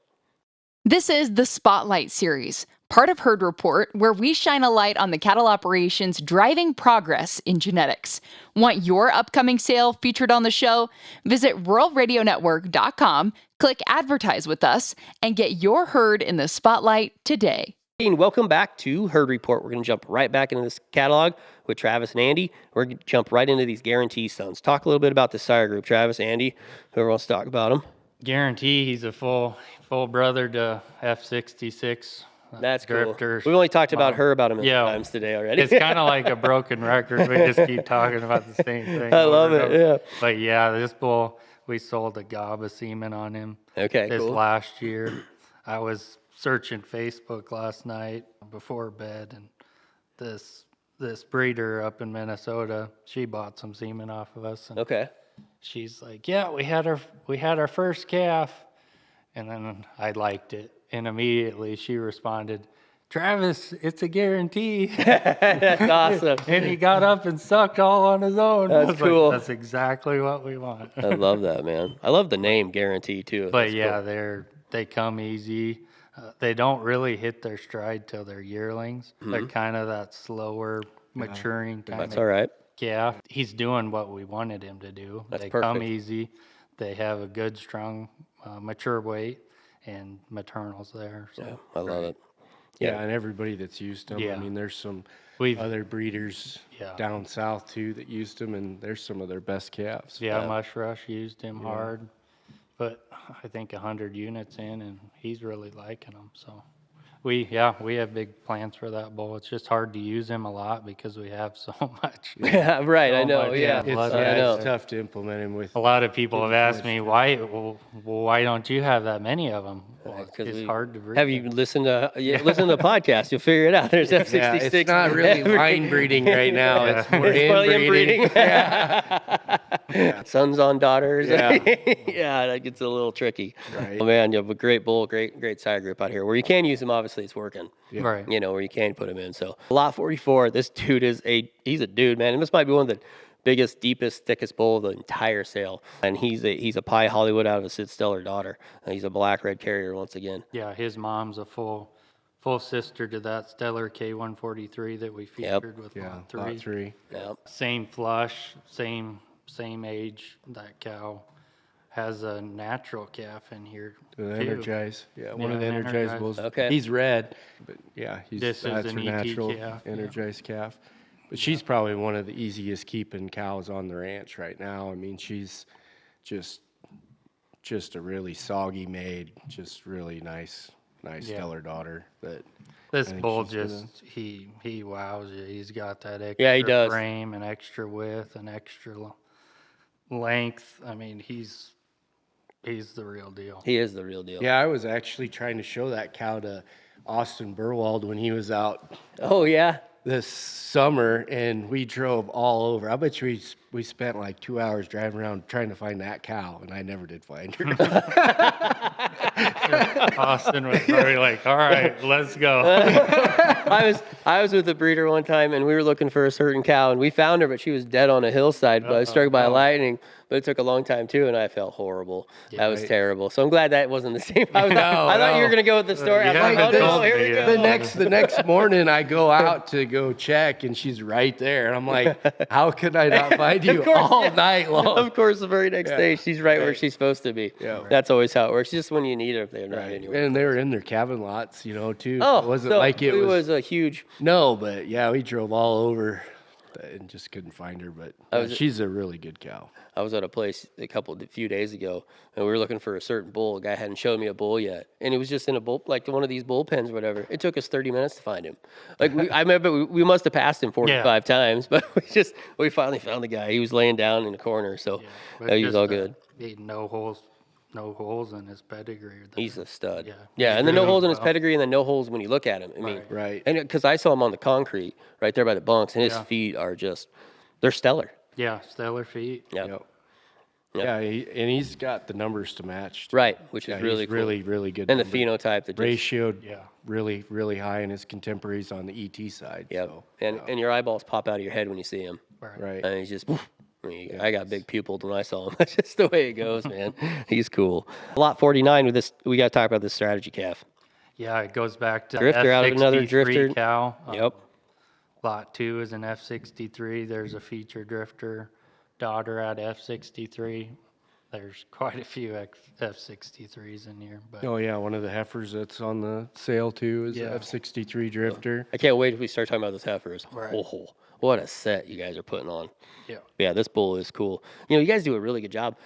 S4: This is the Spotlight Series, part of Herd Report, where we shine a light on the cattle operations driving progress in genetics. Want your upcoming sale featured on the show? Visit ruralradionetwork.com, click Advertise with us, and get your herd in the spotlight today.
S1: And welcome back to Herd Report. We're going to jump right back into this catalog with Travis and Andy. We're going to jump right into these guarantee sons. Talk a little bit about the sire group, Travis, Andy, whoever wants to talk about them.
S2: Guarantee he's a full brother to F66.
S1: That's
S2: drifters.
S1: Cool. We've only talked about her about a million times today already.
S2: It's kind of like a broken record. We just keep talking about the same thing.
S1: I love it, yeah.
S2: But yeah, this bull, we sold a gob of semen on him.
S1: Okay,
S2: this
S1: cool.
S2: last year. I was searching Facebook last night before bed, and this breeder up in Minnesota, she bought some semen off of us. And she's like, yeah, we had our first calf. And then I liked it. And immediately she responded, Travis, it's a guarantee.
S1: That's awesome.
S2: And he got up and sucked all on his own.
S1: That's cool.
S2: Like, that's exactly what we want.
S1: I love that, man. I love the name Guarantee too.
S2: But that's cool. They come easy. They don't really hit their stride till they're yearlings. Mm-hmm. They're kind of that slower maturing kind
S1: That's
S2: of
S1: all right.
S2: calf. He's doing what we wanted him to do.
S1: That's
S2: They come
S1: perfect.
S2: easy. They have a good, strong, mature weight, and maternal's there. So
S1: Yeah, I love it.
S3: Yeah, and everybody that's used them.
S2: Yeah.
S3: I mean, there's some
S2: We've-
S3: other breeders
S2: Yeah.
S3: down south too that used them, and there's some of their best calves.
S2: yeah, Mush Rush used him hard, but I think 100 units in, and he's really liking them. So we have big plans for that bull. It's just hard to use him a lot because we have so much.
S1: Yeah, right. I
S2: So
S1: know.
S2: much,
S1: Yeah,
S2: yeah, blood
S1: I know.
S3: It's tough to implement him with.
S2: A lot of people have asked me why don't you have that many of them? Well,
S1: 'Cause
S2: it's
S1: we-
S2: hard to breed.
S1: Have you listened to listen to the podcast? You'll figure it out. There's F66.
S3: Yeah, it's not really line breeding right now. It's more
S1: It's probably
S3: inbreeding.
S1: Sons on daughters.
S3: Yeah.
S1: Yeah, that gets a little tricky.
S3: Right.
S1: Oh man, you have a great bull, great sire group out here. Where you can use them, obviously it's working.
S3: Yeah.
S2: Right.
S1: You know, where you can put them in. So lot 44, this dude he's a dude, man. And this might be one of the biggest, deepest, thickest bull of the entire sale. And he's a pie Hollywood out of a Sid Stellar daughter. He's a black red carrier once again.
S2: Yeah, his mom's a full sister to that Stellar K143 that we
S1: Yep.
S2: featured with
S3: Yeah,
S2: lot 3.
S3: lot 3.
S1: Yep.
S2: Same flush, same age. That cow has a natural calf in here
S3: The
S2: too.
S3: Energize. Yeah, one of the
S2: Yeah,
S3: Energize
S2: Energize.
S3: bulls.
S1: Okay.
S3: He's red, but yeah,
S2: This is
S3: that's
S2: an
S3: her
S2: ET
S3: natural
S2: calf, yeah.
S3: Energized calf. But she's probably one of the easiest keeping cows on the ranch right now. I mean, she's just a really soggy made, just really nice
S2: Yeah.
S3: stellar daughter. That
S2: This
S3: think
S2: bull
S3: she's gonna-
S2: just he wows you. He's got that extra
S1: Yeah, he does.
S2: frame and extra width and extra length. I mean, he's the real deal.
S1: He is the real deal.
S3: yeah, I was actually trying to show that cow to Austin Burwald when he was out
S1: Oh yeah.
S3: this summer, and we drove all over. I bet you we spent like 2 hours driving around trying to find that cow, and I never did find her.
S2: Austin was probably like, "All right, let's go."
S1: I was with a breeder one time, and we were looking for a certain cow, and we found her, but she was dead on a hillside, but struck by lightning. But it took a long time too, and I felt horrible. That was
S3: right.
S1: terrible. So I'm glad that wasn't the same. I
S3: No,
S1: thought you were
S3: no.
S1: gonna go with the story. I was like,
S2: haven't
S1: oh no,
S2: told
S1: here
S2: me
S1: we
S2: yet.
S1: go.
S3: the next morning, I go out to go check, and she's right there, and I'm like, "How could I not find you
S1: course,
S3: all
S1: yeah.
S3: night long?"
S1: Of course, the very next
S3: Yeah.
S1: day, she's right where she's supposed to be.
S3: Yeah.
S1: That's always how it works. Just when you need her, they're not
S3: Right.
S1: anywhere.
S3: And they were in their cabin lots, too.
S1: Oh,
S3: it wasn't
S1: so
S3: like it was
S1: a huge.
S3: No, but yeah, we drove all over and just couldn't find her. But
S1: was-
S3: she's a really good cow.
S1: I was at a place a few days ago, and we were looking for a certain bull. A guy hadn't shown me a bull yet, and it was just in a bull, like one of these bullpens or whatever. It took us 30 minutes to find him. Like I remember we must have passed him 45 times, but we finally found the guy. He was laying down in the corner, so
S2: But
S1: he was
S2: just,
S1: all good.
S2: No holes in his pedigree.
S1: He's a stud.
S2: Yeah.
S1: Yeah, and then no holes in his pedigree, and then no holes when you look at him. I mean,
S3: Right.
S1: and because I saw him on the concrete right there by the bunks, and his
S2: Yeah.
S1: feet are they're stellar.
S2: Yeah, stellar feet.
S1: Yep.
S3: Yep.
S1: Yep.
S3: Yeah, and he's got the numbers to match. too.
S1: Right, which
S3: Yeah,
S1: is really
S3: he's
S1: cool.
S3: really, really good.
S1: And the
S3: number.
S1: phenotype that just,
S3: ratioed
S2: Yeah.
S3: really, really high in his contemporaries on the ET side.
S1: yep.
S3: So,
S1: And your eyeballs pop out of your head when you see him.
S3: right.
S1: And he's just, I mean, I got big pupiled when I saw him. That's just the way it goes, man. He's cool. Lot 49 with this, we got to talk about this strategy calf.
S2: Yeah, it goes back to
S1: Drifter out of another
S2: F63
S1: drifter.
S2: cow.
S1: Yep.
S2: Lot 2 is an F63. There's a feature drifter daughter at F63. There's quite a few F63s in here, but
S3: Oh yeah, one of the heifers that's on the sale too is
S2: Yeah.
S3: the F63 drifter.
S1: I can't wait if we start talking about this heifers.
S2: Right.
S1: Oh, what a set you guys are putting on.
S2: yeah.
S1: Yeah, this bull is cool. You know, you guys do a really good job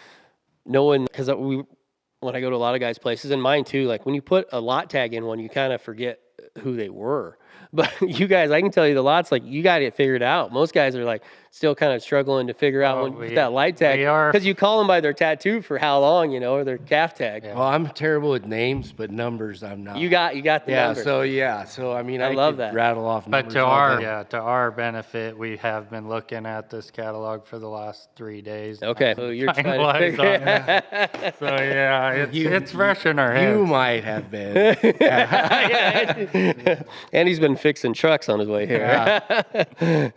S1: knowing, because when I go to a lot of guys' places, and mine too, like when you put a lot tag in one, you kind of forget who they were. But you guys, I can tell you the lots, like you got it figured out. Most guys are like still kind of struggling to figure out when
S2: we-
S1: that light tag.
S2: we are.
S1: Because you call them by their tattoo for how long, or their calf tag.
S2: Yeah.
S3: Well, I'm terrible with names, but numbers I'm not.
S1: You got the
S3: yeah.
S1: numbers.
S3: So I mean, I
S1: love
S3: could
S1: that.
S3: rattle off
S2: But
S3: numbers.
S2: to
S3: all day.
S2: to our benefit, we have been looking at this catalog for the last 3 days.
S1: Okay, so you're trying to
S2: Finalized
S1: figure
S2: on that. So yeah, it's fresh in our
S3: You
S2: heads.
S3: might have been.
S1: And he's been fixing trucks on his way here.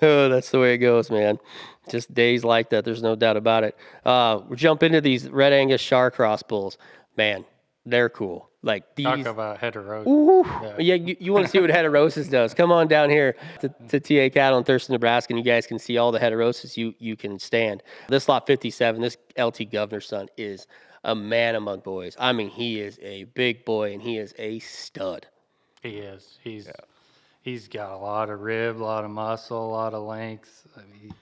S1: Oh, that's the way it goes, man. Just days like that. There's no doubt about it. We jump into these Red Angus Shar cross bulls. Man, they're cool. Like these.
S2: Talk about heterosis.
S1: Ooh,
S2: Yeah.
S1: yeah, you want to see what heterosis does. Come on down here to TA Cattle in Thurston, Nebraska, and you guys can see all the heterosis you can stand. This lot 57, this LT Governor's son is a man among boys. I mean, he is a big boy, and he is a stud.
S2: He is. He's got a lot of rib, a lot of muscle, a lot of length. I mean,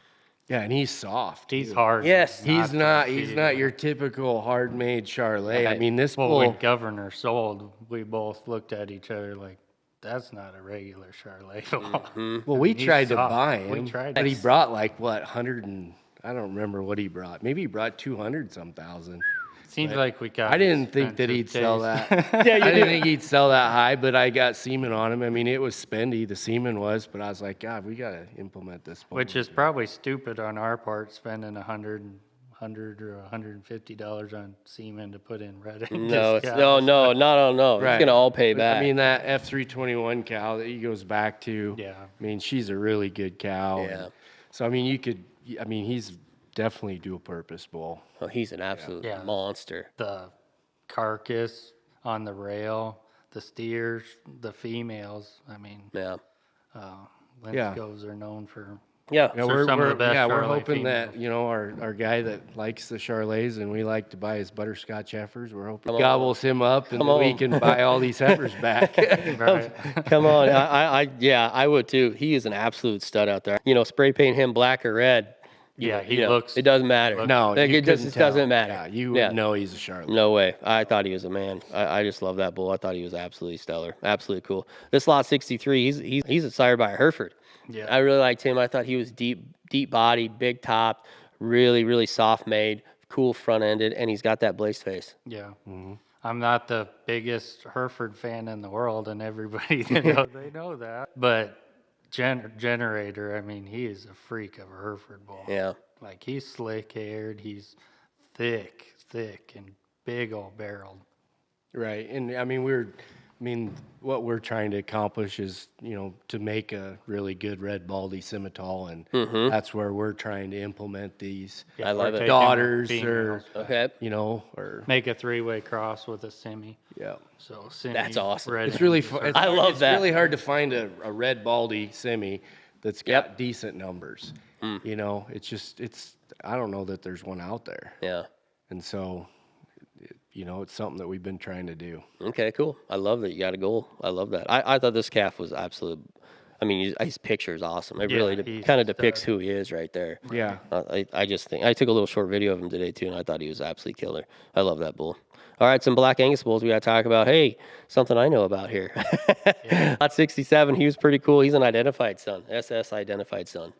S3: Yeah, and he's soft.
S2: he's
S3: too.
S2: hard.
S1: Yes.
S3: He's
S2: to
S3: not
S2: feed.
S3: your typical hard-made Charlet. I
S1: Right.
S3: mean, this
S2: Well,
S3: bull.
S2: when Governor sold, we both looked at each other like, that's not a regular Charlet bull.
S3: Well, we
S2: He's
S3: tried to
S2: soft.
S3: buy
S2: We
S3: him,
S2: tried
S3: but
S2: to-
S3: he brought like what 100 and I don't remember what he brought. Maybe he brought 200 some thousand.
S2: Seems like we got.
S3: I didn't think that he'd sell
S2: expensive
S3: that.
S2: taste.
S1: Yeah, you
S3: I
S1: do.
S3: didn't think he'd sell that high, but I got semen on him. I mean, it was spendy. The semen was, but I was like, God, we got to implement this. bull.
S2: Which is probably stupid on our part, spending $100 or $150 on semen to put in Red Angus.
S1: No, it's,
S2: cows.
S1: no, It's
S3: Right.
S1: gonna all pay back.
S3: I mean, that F321 cow that he goes back to.
S2: Yeah.
S3: I mean, she's a really good cow.
S1: Yeah.
S3: and so I mean, he's definitely dual purpose bull.
S1: oh, he's an absolute
S2: Yeah.
S1: monster.
S2: The carcass on the rail, the steers, the females. I mean,
S1: Yeah.
S3: Yeah.
S2: Lithgos are known for.
S1: Yeah.
S3: Yeah,
S2: So some of the best
S3: we're
S2: Charolais
S3: hoping
S2: females.
S3: that, our guy that likes the Charolais and we like to buy his butterscotch heifers, we're hoping
S1: Come
S3: he
S1: on.
S3: gobbles him up and
S1: Come
S3: that we
S1: on.
S3: can buy all these heifers back.
S2: Right.
S1: Come on. I would too. He is an absolute stud out there. Spray paint him black or red.
S2: Yeah, he looks.
S1: It doesn't matter.
S3: No,
S1: Like,
S3: you
S1: it just
S3: couldn't tell.
S1: doesn't matter.
S3: Yeah, you would know he's a Charolais.
S1: No way. I thought he was a man. I just love that bull. I thought he was absolutely stellar. Absolutely cool. This lot 63, he's a sire by a Hereford.
S2: Yeah.
S1: I really liked him. I thought he was deep body, big top, really, really soft made, cool front ended, and he's got that blazed face.
S2: Yeah.
S3: Mm-hmm.
S2: I'm not the biggest Hereford fan in the world, and everybody they know that. But Generator, I mean, he is a freak of a Hereford bull.
S1: Yeah.
S2: Like, he's slick haired, he's thick, and big old barreled.
S3: Right. And I mean, what we're trying to accomplish is, to make a really good red baldy Simmental, and that's where we're trying to implement these
S1: I love it.
S2: Taking
S3: daughters
S2: females,
S1: Okay.
S3: or
S2: make a 3-way cross with a semi.
S3: yeah.
S2: So semi,
S1: That's awesome.
S2: Red
S3: It's really
S2: Angus
S3: fun.
S2: are-
S1: I love
S3: it's
S1: that.
S3: really hard to find a red baldy semi that's got
S1: Yep.
S3: decent numbers. It's I don't know that there's one out there.
S1: Yeah.
S3: And so, it's something that we've been trying to do.
S1: Okay, cool. I love that you got a goal. I love that. I thought this calf was absolute. I mean, his picture is awesome. It
S2: Yeah,
S1: really
S2: he's
S1: kind
S2: a
S1: of depicts
S2: stud.
S1: who he is right there.
S3: Yeah.
S1: I just think I took a little short video of him today too, and I thought he was absolutely killer. I love that bull. All right, some Black Angus bulls we got to talk about. Hey, something I know about here. Lot 67, he was pretty cool. He's an identified son, SS identified son.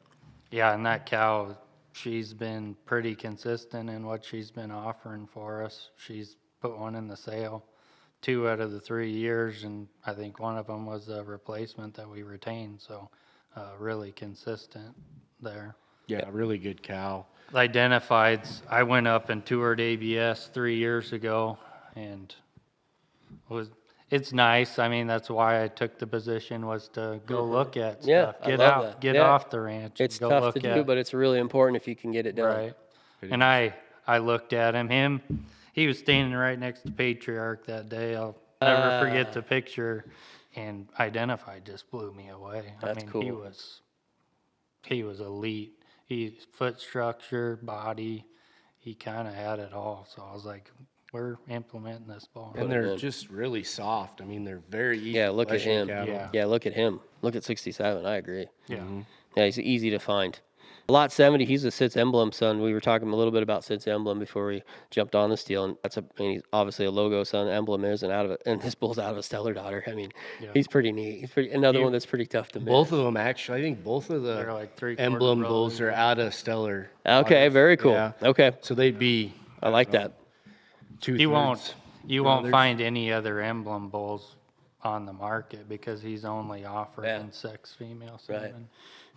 S2: Yeah, and that cow, she's been pretty consistent in what she's been offering for us. She's put one in the sale 2 out of the 3 years, and I think one of them was a replacement that we retained. So really consistent there.
S3: Yeah, really good cow.
S2: Identifieds, I went up and toured ABS 3 years ago, and it's nice. I mean, that's why I took the position, was to go look at stuff.
S1: Yeah, I
S2: Get
S1: love
S2: out,
S1: that.
S2: get
S1: Yeah.
S2: off the ranch.
S1: It's
S2: and go
S1: tough
S2: look
S1: to do,
S2: at,
S1: but it's really important if you can get it done.
S2: right. And I looked at him. He was standing right next to Patriarch that day. I'll never forget the picture. And Identified just blew me away.
S1: That's cool.
S2: He was elite. Foot structure, body, he kind of had it all. So I was like, we're implementing this ball.
S3: And they're just really soft. I mean, they're very easy.
S1: Yeah, look at
S3: fleshing
S1: him.
S3: cattle.
S2: Yeah.
S1: Look at him. Look at 67. I agree.
S2: Yeah.
S1: Yeah, he's easy to find. Lot 70, he's a Sitz Emblem son. We were talking a little bit about Sitz Emblem before we jumped on this deal, and he's obviously a logo son. Emblem is, and this bull's out of a stellar daughter. I mean, he's pretty neat. He's another one that's pretty tough to miss.
S3: Both of them, actually. I think both of
S2: They're
S3: the
S2: like 3/4
S3: emblem
S2: rows.
S3: bulls are out of stellar.
S1: Okay, very cool.
S3: Yeah.
S1: Okay,
S3: So they'd be
S1: I like that.
S3: two-thirds.
S2: You won't
S3: brothers.
S2: find any other emblem bulls on the market because he's only offering
S1: Yeah.
S2: sex female
S1: Right.
S2: semen.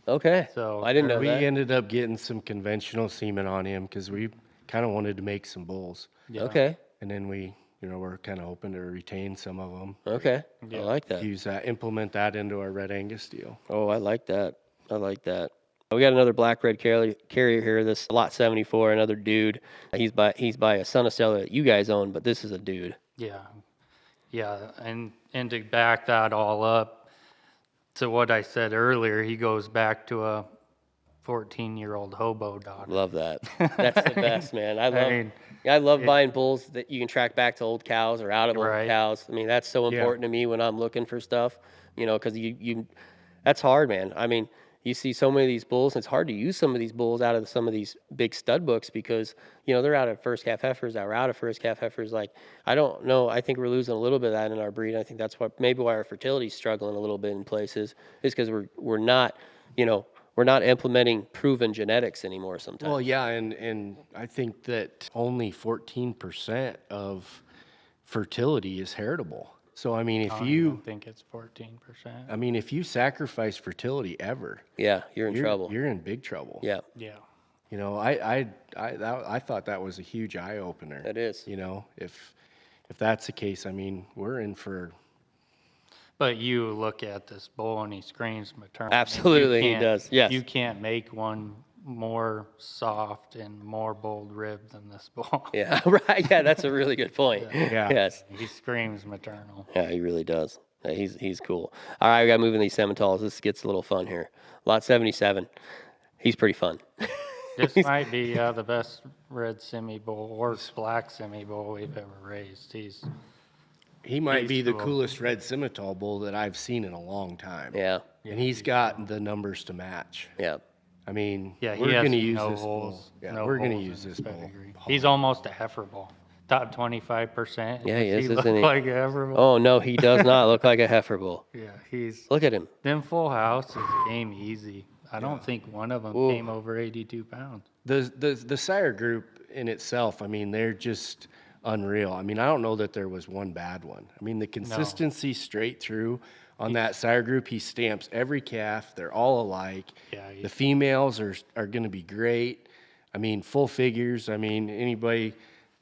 S1: Okay,
S2: So
S1: I didn't know
S3: We
S1: that.
S3: ended up getting some conventional semen on him because we kind of wanted to make some bulls.
S2: Yeah.
S1: Okay,
S3: And then we're kind of hoping to retain some of them.
S1: okay,
S2: Yeah.
S1: I like that.
S3: Use that, implement that into our Red Angus deal.
S1: Oh, I like that. I like that. We got another black red carrier here. This lot 74, another dude. He's by a son of Stella that you guys own, but this is a dude.
S2: Yeah. Yeah, and to back that all up to what I said earlier, he goes back to a 14-year-old hobo daughter.
S1: Love that. That's the best, man.
S2: mean,
S1: I love buying bulls that you can track back to old cows or out of old
S2: Right.
S1: cows. I mean, that's so important to me when I'm looking for stuff, because you that's hard, man. I mean, you see so many of these bulls, and it's hard to use some of these bulls out of some of these big stud books because, they're out of first calf heifers that were out of first calf heifers. Like, I don't know. I think we're losing a little bit of that in our breed. I think that's maybe why our fertility is struggling a little bit in places is because we're not, we're not implementing proven genetics anymore sometimes.
S3: Well, yeah, and I think that only 14% of fertility is heritable. So, I mean,
S2: I don't think it's 14%.
S3: I mean, if you sacrifice fertility ever,
S1: Yeah, you're in trouble.
S3: You're in big trouble.
S1: Yeah,
S2: Yeah.
S3: I thought that was a huge eye opener.
S1: it is.
S3: If that's the case, I mean, we're in for.
S2: But you look at this bull and he screams maternal.
S1: Absolutely, he does. Yes.
S2: You can't make one more soft and more bold rib than this bull.
S1: Yeah, right. Yeah, that's a really good point.
S3: Yeah.
S1: Yes.
S2: He screams maternal.
S1: Yeah, he really does. Yeah, he's cool. All right, we got to move into these Simmentals. This gets a little fun here. Lot 77. He's pretty fun.
S2: This might be the best red semi bull or black semi bull we've ever raised.
S3: He might be the
S2: cool.
S3: coolest red Simmental bull that I've seen in a long time.
S1: Yeah.
S3: And he's got the numbers to match.
S1: Yeah.
S3: I mean,
S2: Yeah, he
S3: we're
S2: has
S3: going to use
S2: no
S3: this bull.
S2: holes.
S3: Yeah,
S2: no
S3: we're going to
S2: holes
S3: use
S2: in
S3: this
S2: his
S3: bull.
S2: pedigree. He's almost a heifer bull. Top 25%.
S1: Yeah, he is,
S2: Does
S1: isn't
S2: look
S1: he?
S2: like a heifer bull?
S1: Oh, no, he does not look like a heifer bull.
S2: Yeah, he's.
S1: Look at him.
S2: Them full houses came easy. I don't think one of them
S1: Ooh.
S2: came over 82 pounds.
S3: The sire group in itself, I mean, they're just unreal. I mean, I don't know that there was one bad one. I mean, the consistency straight through on that sire group, he stamps every calf. They're all alike.
S2: Yeah,
S3: The females are going to be great. I mean, full figures. I mean, anybody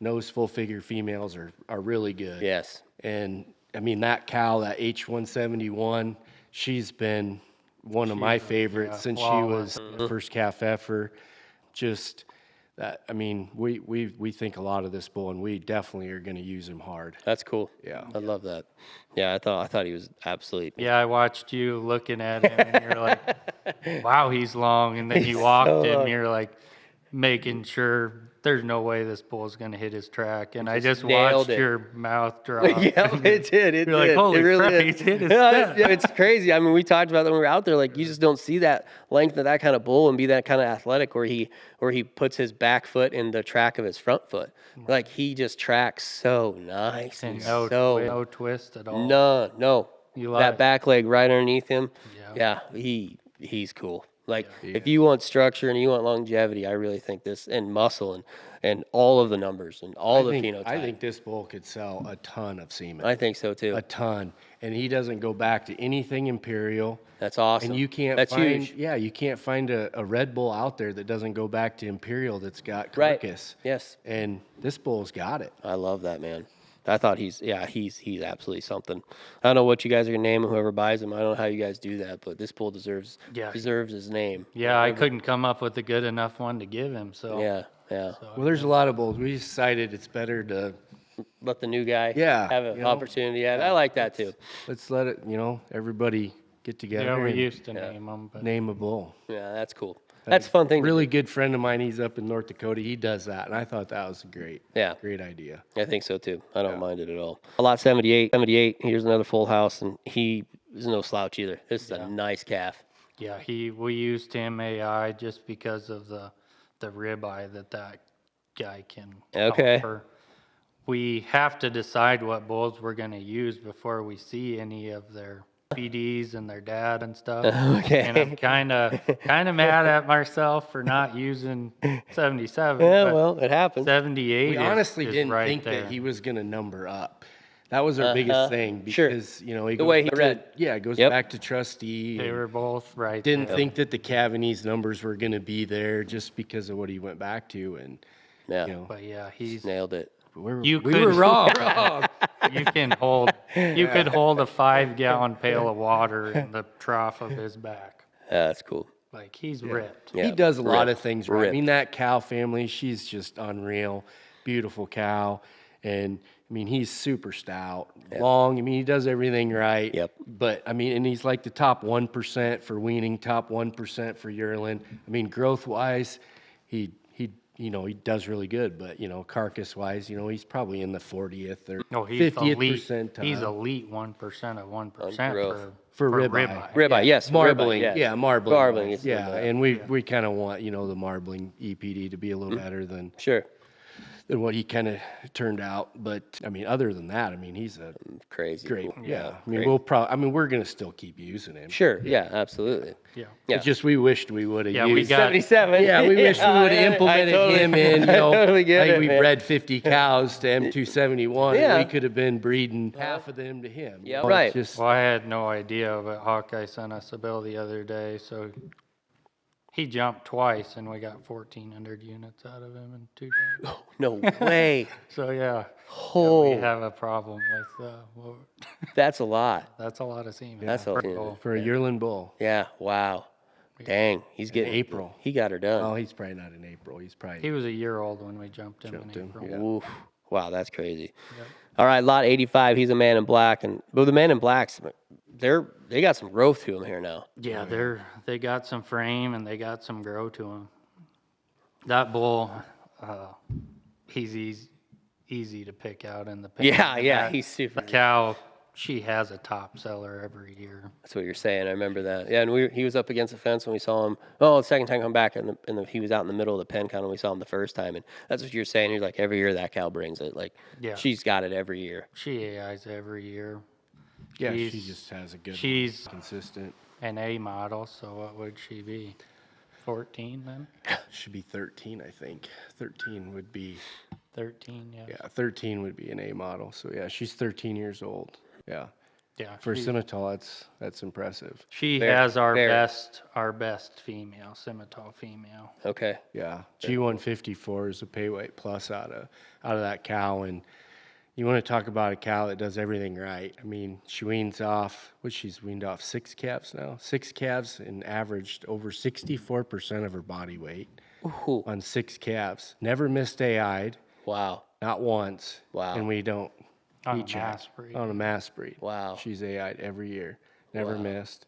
S3: knows full figure females are really good.
S1: Yes.
S3: And I mean, that cow, that H171, she's been one of my favorites since
S2: flawless.
S3: she was first calf heifer. Just that, I mean, we think a lot of this bull, and we definitely are going to use him hard.
S1: That's cool.
S3: Yeah.
S1: I love that. Yeah, I thought he was absolutely.
S2: Yeah, I watched you looking at him, and you're like, wow, he's long. And then you walked
S1: so
S2: him,
S1: long.
S2: and you're like making sure there's no way this bull's going to hit his track. And I just
S1: nailed
S2: watched
S1: it.
S2: your mouth drop.
S1: Yeah, it did. It
S2: You're
S1: did.
S2: like, holy
S1: it really
S2: crap,
S1: did.
S2: he's hit his
S1: Yeah,
S2: step.
S1: it's crazy. I mean, we talked about that when we were out there. Like, you just don't see that length of that kind of bull and be that kind of athletic where he puts his back foot in the track of his front foot. Like, he just tracks so nice.
S2: And
S1: And
S2: no twist at all.
S1: No.
S2: You
S1: That
S2: like-
S1: back leg right underneath him.
S2: Yeah.
S1: Yeah, he's cool. Like, if you want structure and you want longevity, I really think this, and muscle and all of the numbers and all the phenotype.
S3: I think this bull could sell a ton of semen.
S1: I think so too.
S3: A ton. And he doesn't go back to anything imperial.
S1: That's awesome.
S3: And you can't
S1: That's
S3: find,
S1: huge.
S3: yeah, you can't find a Red Bull out there that doesn't go back to imperial that's got
S1: Right.
S3: carcass.
S1: Yes.
S3: And this bull's got it.
S1: I love that, man. I thought he's absolutely something. I don't know what you guys are gonna name him, whoever buys him. I don't know how you guys do that, but this bull deserves his name.
S2: Yeah, I couldn't come up with a good enough one to give him. So
S1: Yeah.
S3: Well, there's a lot of bulls. We decided it's better to
S1: Let the new guy
S3: Yeah,
S1: have an
S3: you know.
S1: opportunity. Yeah, I like that too.
S3: let's let it, everybody get together
S2: yeah, we
S3: and
S2: used to name them, but
S3: name a bull.
S1: Yeah, that's cool. That's a fun thing.
S3: Really good friend of mine, he's up in North Dakota. He does that, and I thought that was a great idea.
S1: I think so too. I don't mind it at all. Lot 78. Here's another full house, and he is no slouch either. This is a nice calf.
S2: yeah, we used him AI just because of the ribeye that guy can
S1: Okay.
S2: offer. We have to decide what bulls we're going to use before we see any of their PDs and their dad and stuff.
S1: Okay.
S2: And I'm kind of mad at myself for not using 77.
S1: Yeah,
S2: but
S1: well, it happens.
S2: 78
S3: We
S2: is-
S3: honestly
S2: is
S3: didn't
S2: right
S3: think
S2: there.
S3: that he was going to number up. That was our biggest thing
S1: Sure.
S3: because, he
S1: The
S3: goes
S1: way he
S3: to-
S1: read.
S3: Yeah, it goes
S1: Yep.
S3: back to trustee.
S2: They
S3: and
S2: were both right
S3: didn't
S2: there.
S3: think that the Cavanese numbers were going to be there just because of what he went back to. And,
S1: Yeah,
S2: But yeah, he's
S1: nailed it.
S2: You
S3: we
S2: could-
S3: were wrong.
S2: you could hold a 5-gallon pail of water in the trough of his back.
S1: That's cool.
S2: Like he's ripped.
S1: Yeah,
S3: He does a lot
S1: ripped,
S3: of things right. I
S1: ripped.
S3: mean, that cow family, she's just unreal. Beautiful cow. And I mean, he's super stout, long. I mean, he does everything right.
S1: Yep.
S3: But, I mean, and he's like the top 1% for weaning, top 1% for yearling. I mean, growth-wise, he does really good. But, carcass-wise, he's probably in the 40th or 50th percentile.
S2: He's elite 1% of 1%
S1: growth.
S3: For ribeye.
S1: Ribeye, yes.
S3: Marbling,
S1: Ribeye, yes.
S3: marbling.
S1: Marbling is
S3: yeah,
S1: the-
S3: and we kind of want, the marbling EPD to be a little better than
S1: Sure.
S3: what he kind of turned out. But, I mean, other than that, I mean, he's a
S1: Crazy.
S3: great,
S1: cool.
S3: yeah. I mean, we're going to still keep using him.
S1: Sure. Yeah, absolutely.
S2: Yeah.
S1: Yeah.
S3: It's just we wished we would have
S2: Yeah, we
S3: used.
S2: got
S1: 77.
S3: Yeah, we wish we would have
S1: I
S3: implemented
S1: totally-
S3: him in,
S1: I totally get
S3: like
S1: it,
S3: we
S1: man.
S3: bred 50 cows to M271.
S1: Yeah.
S3: We could have been breeding half of them to him.
S1: Yeah,
S3: It's
S1: right.
S3: Just,
S2: Well, I had no idea, but Hawkeye sent us a bill the other day, so he jumped twice, and we got 1,400 units out of him in 2 days.
S1: No way.
S2: So yeah,
S1: Oh,
S2: we have a problem with.
S1: that's a lot.
S2: That's a lot of semen.
S1: That's a-
S2: Cool.
S3: for a yearling bull.
S1: Yeah. Wow. Dang. He's getting
S3: April.
S1: He got her done.
S3: Oh, he's probably not in April. He's probably
S2: He was a year old when we jumped him
S3: Jumped
S2: in
S3: him,
S2: April.
S3: yeah.
S1: Oof. Wow, that's crazy.
S2: Yep.
S1: All right, lot 85. He's a man in black, and the man in blacks, they got some growth to them here now.
S2: Yeah, they got some frame and they got some grow to him. That bull, he's easy to pick out in the pen.
S1: Yeah, he's super.
S2: The cow, she has a top seller every year.
S1: That's what you're saying. I remember that. Yeah, and he was up against the fence when we saw him. Oh, the second time come back, and he was out in the middle of the pen kind of when we saw him the first time, and that's what you're saying. You're like, every year that cow brings it. Like,
S2: Yeah.
S1: she's got it every year.
S2: She AIs every year.
S3: yeah.
S2: she's-
S3: She just has a good,
S2: she's-
S3: consistent.
S2: An A model, so what would she be? 14 then?
S3: Should be 13, I think. 13 would be
S2: 13, yeah.
S3: yeah. 13 would be an A model. So yeah, she's 13 years old. Yeah.
S2: Yeah.
S3: For
S2: she-
S3: Simmental, that's impressive.
S2: She
S1: Very-
S2: has our
S1: very.
S2: best female, Simmental female.
S1: Okay.
S3: Yeah, G154 is a pay weight plus out of that cow, and you want to talk about a cow that does everything right. I mean, she weans off. She's weaned off 6 calves now, 6 calves, and averaged over 64% of her body weight
S1: Ooh,
S3: on 6 calves. Never missed AI'd,
S1: wow.
S3: not once.
S1: Wow.
S3: And we don't
S2: On a
S3: heat check
S2: mass breed.
S3: on a mass breed.
S1: Wow.
S3: She's AI'd every year, never
S1: Wow.
S3: missed.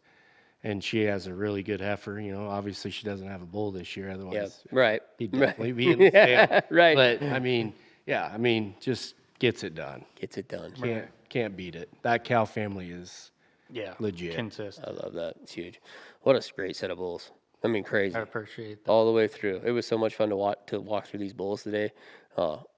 S3: And she has a really good heifer. Obviously she doesn't have a bull this year,
S1: Yeah.
S3: otherwise
S1: Right.
S3: he'd
S1: Right.
S3: definitely be in the sale.
S1: Right.
S3: But I mean, yeah, just gets it done.
S1: Gets it done.
S3: Can't beat it. That cow family is
S2: Yeah.
S3: legit.
S2: Consistent.
S1: I love that. It's huge. What a great set of bulls. I mean, crazy.
S2: I appreciate that.
S1: All the way through. It was so much fun to walk through these bulls today,